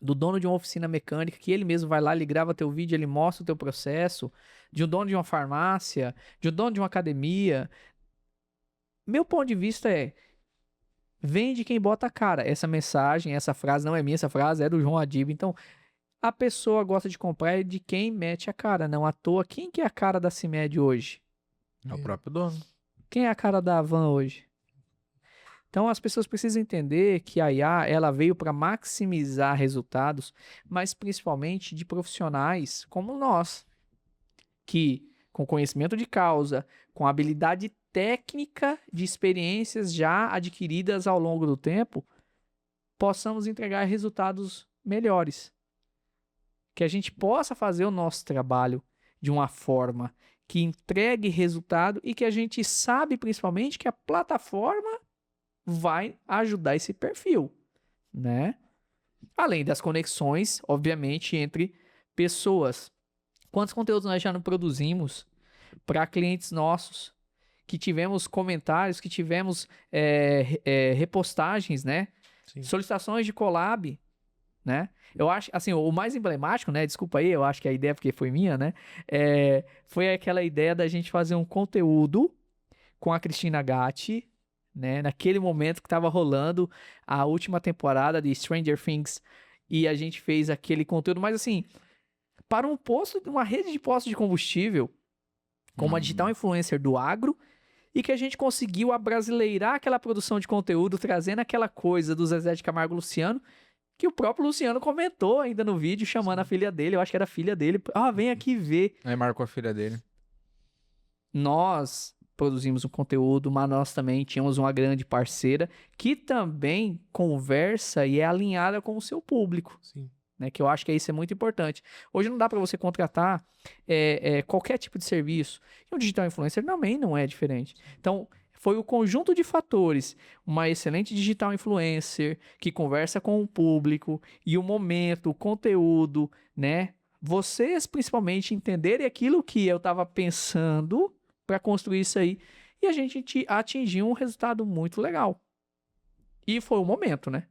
do dono de uma oficina mecânica, que ele mesmo vai lá, ele grava teu vídeo, ele mostra o teu processo, de um dono de uma farmácia, de um dono de uma academia. Meu ponto de vista é, vende quem bota a cara. Essa mensagem, essa frase não é minha, essa frase é do João Adib. Então, a pessoa gosta de comprar de quem mete a cara, não à toa. Quem que é a cara da CIMED hoje? É o próprio dono. Quem é a cara da Avan hoje? Então, as pessoas precisam entender que a IA, ela veio para maximizar resultados, mas principalmente de profissionais como nós, que com conhecimento de causa, com habilidade técnica de experiências já adquiridas ao longo do tempo, possamos entregar resultados melhores. Que a gente possa fazer o nosso trabalho de uma forma que entregue resultado e que a gente sabe principalmente que a plataforma vai ajudar esse perfil, né? Além das conexões, obviamente, entre pessoas. Quantos conteúdos nós já não produzimos para clientes nossos, que tivemos comentários, que tivemos repostagens, né? Sim. Solicitações de collab, né? Eu acho, assim, o mais emblemático, né? Desculpa aí, eu acho que a ideia, porque foi minha, né? Foi aquela ideia da gente fazer um conteúdo com a Cristina Gatti, né? Naquele momento que estava rolando a última temporada de Stranger Things, e a gente fez aquele conteúdo, mas assim, para uma rede de postos de combustível, com uma digital influencer do agro, e que a gente conseguiu abrasileirar aquela produção de conteúdo, trazendo aquela coisa do Zezé de Camargo e Luciano, que o próprio Luciano comentou ainda no vídeo, chamando a filha dele, eu acho que era a filha dele, vem aqui ver. Aí marcou a filha dele. Nós produzimos um conteúdo, mas nós também tínhamos uma grande parceira que também conversa e é alinhada com o seu público. Sim. Né, que eu acho que isso é muito importante. Hoje não dá para você contratar qualquer tipo de serviço. E um digital influencer também não é diferente. Então, foi o conjunto de fatores. Uma excelente digital influencer que conversa com o público e o momento, o conteúdo, né? Vocês, principalmente, entenderem aquilo que eu estava pensando para construir isso aí. E a gente atingiu um resultado muito legal. E foi o momento, né?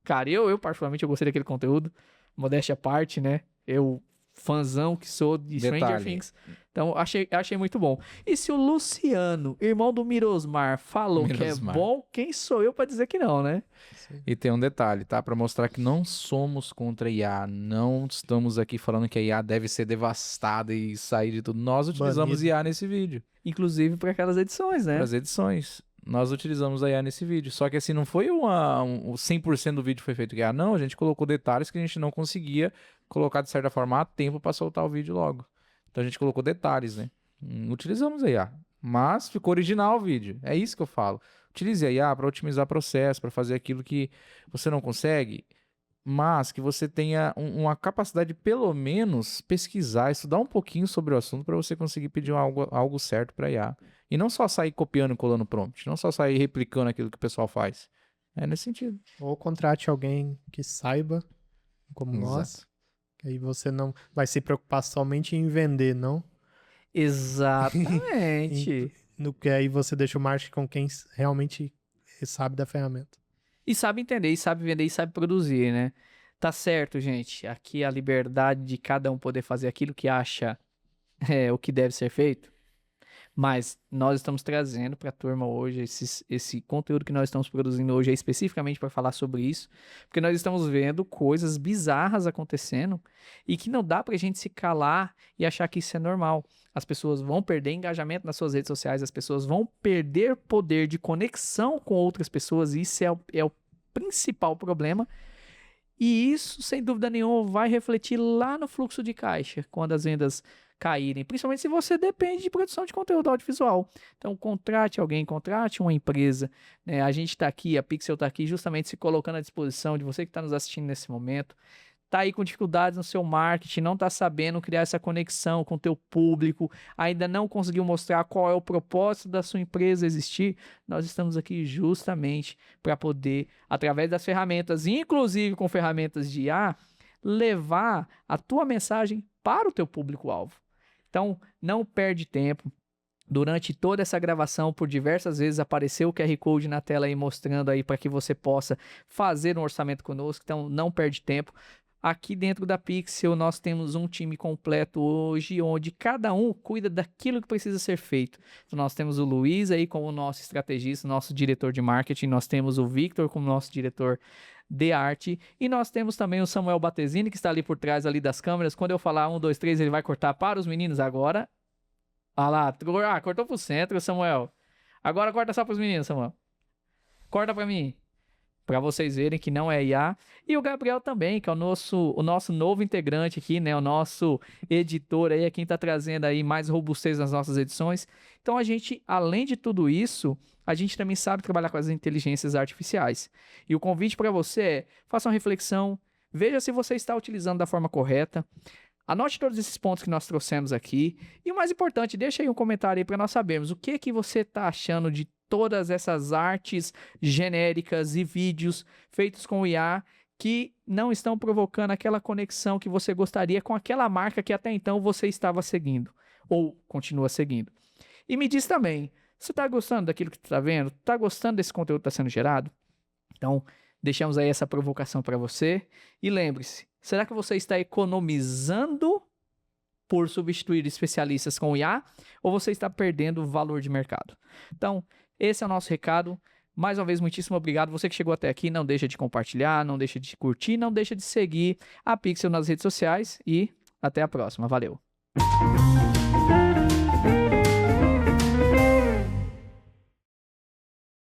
Cara, eu particularmente, eu gostei daquele conteúdo. Modéstia à parte, né? Eu, fãzão que sou de Stranger Things. Então, achei muito bom. E se o Luciano, irmão do Mirosmar, falou que é bom, quem sou eu pra dizer que não, né? Sim. E tem um detalhe, tá? Pra mostrar que não somos contra a IA. Não estamos aqui falando que a IA deve ser devastada e sair de tudo. Nós utilizamos IA nesse vídeo. Inclusive para aquelas edições, né? Para as edições. Nós utilizamos a IA nesse vídeo. Só que assim, não foi o 100% do vídeo foi feito com IA. Não, a gente colocou detalhes que a gente não conseguia colocar de certa forma a tempo para soltar o vídeo logo. Então a gente colocou detalhes, né? Utilizamos a IA. Mas ficou original o vídeo. É isso que eu falo. Utilize a IA para otimizar processo, para fazer aquilo que você não consegue, mas que você tenha uma capacidade de, pelo menos, pesquisar, estudar um pouquinho sobre o assunto para você conseguir pedir algo certo para a IA. E não só sair copiando e colando prompt, não só sair replicando aquilo que o pessoal faz. É nesse sentido. Ou contrate alguém que saiba, como nós, que aí você não vai se preocupar somente em vender, não? Exatamente. No que aí você deixa o marketing com quem realmente sabe da ferramenta. E sabe entender, e sabe vender, e sabe produzir, né? Tá certo, gente. Aqui a liberdade de cada um poder fazer aquilo que acha o que deve ser feito. Mas nós estamos trazendo para a turma hoje esse conteúdo que nós estamos produzindo hoje é especificamente para falar sobre isso, porque nós estamos vendo coisas bizarras acontecendo e que não dá para a gente se calar e achar que isso é normal. As pessoas vão perder engajamento nas suas redes sociais, as pessoas vão perder poder de conexão com outras pessoas, e isso é o principal problema. E isso, sem dúvida nenhuma, vai refletir lá no fluxo de caixa, quando as vendas caírem, principalmente se você depende de produção de conteúdo audiovisual. Então, contrate alguém, contrate uma empresa, né? A gente está aqui, a Pixel está aqui justamente se colocando à disposição de você que está nos assistindo nesse momento. Tá aí com dificuldades no seu marketing, não tá sabendo criar essa conexão com o teu público, ainda não conseguiu mostrar qual é o propósito da sua empresa existir, nós estamos aqui justamente para poder, através das ferramentas, inclusive com ferramentas de IA, levar a tua mensagem para o teu público-alvo. Então, não perde tempo. Durante toda essa gravação, por diversas vezes apareceu o QR Code na tela aí mostrando aí para que você possa fazer um orçamento conosco, então não perde tempo. Aqui dentro da Pixel nós temos um time completo hoje, onde cada um cuida daquilo que precisa ser feito. Então, nós temos o Luiz aí como nosso estrategista, nosso diretor de marketing, nós temos o Victor como nosso diretor de arte, e nós temos também o Samuel Batesini, que está ali por trás ali das câmeras. Quando eu falar 1, 2, 3, ele vai cortar para os meninos agora. Ah lá, cortou pro centro, Samuel. Agora corta só para os meninos, Samuel. Corta para mim. Para vocês verem que não é IA. E o Gabriel também, que é o nosso novo integrante aqui, né? O nosso editor aí, é quem está trazendo aí mais robustez nas nossas edições. Então, a gente, além de tudo isso, a gente também sabe trabalhar com as inteligências artificiais. E o convite para você é, faça uma reflexão, veja se você está utilizando da forma correta. Anote todos esses pontos que nós trouxemos aqui. E o mais importante, deixa aí um comentário aí para nós sabermos o que você está achando de todas essas artes genéricas e vídeos feitos com IA que não estão provocando aquela conexão que você gostaria com aquela marca que até então você estava seguindo ou continua seguindo. E me diz também, você está gostando daquilo que está vendo? Está gostando desse conteúdo que está sendo gerado? Então, deixamos aí essa provocação para você. E lembre-se, será que você está economizando por substituir especialistas com IA ou você está perdendo valor de mercado? Então, esse é o nosso recado. Mais uma vez, muitíssimo obrigado. Você que chegou até aqui, não deixa de compartilhar, não deixa de curtir, não deixa de seguir a Pixel nas redes sociais e até a próxima. Valeu!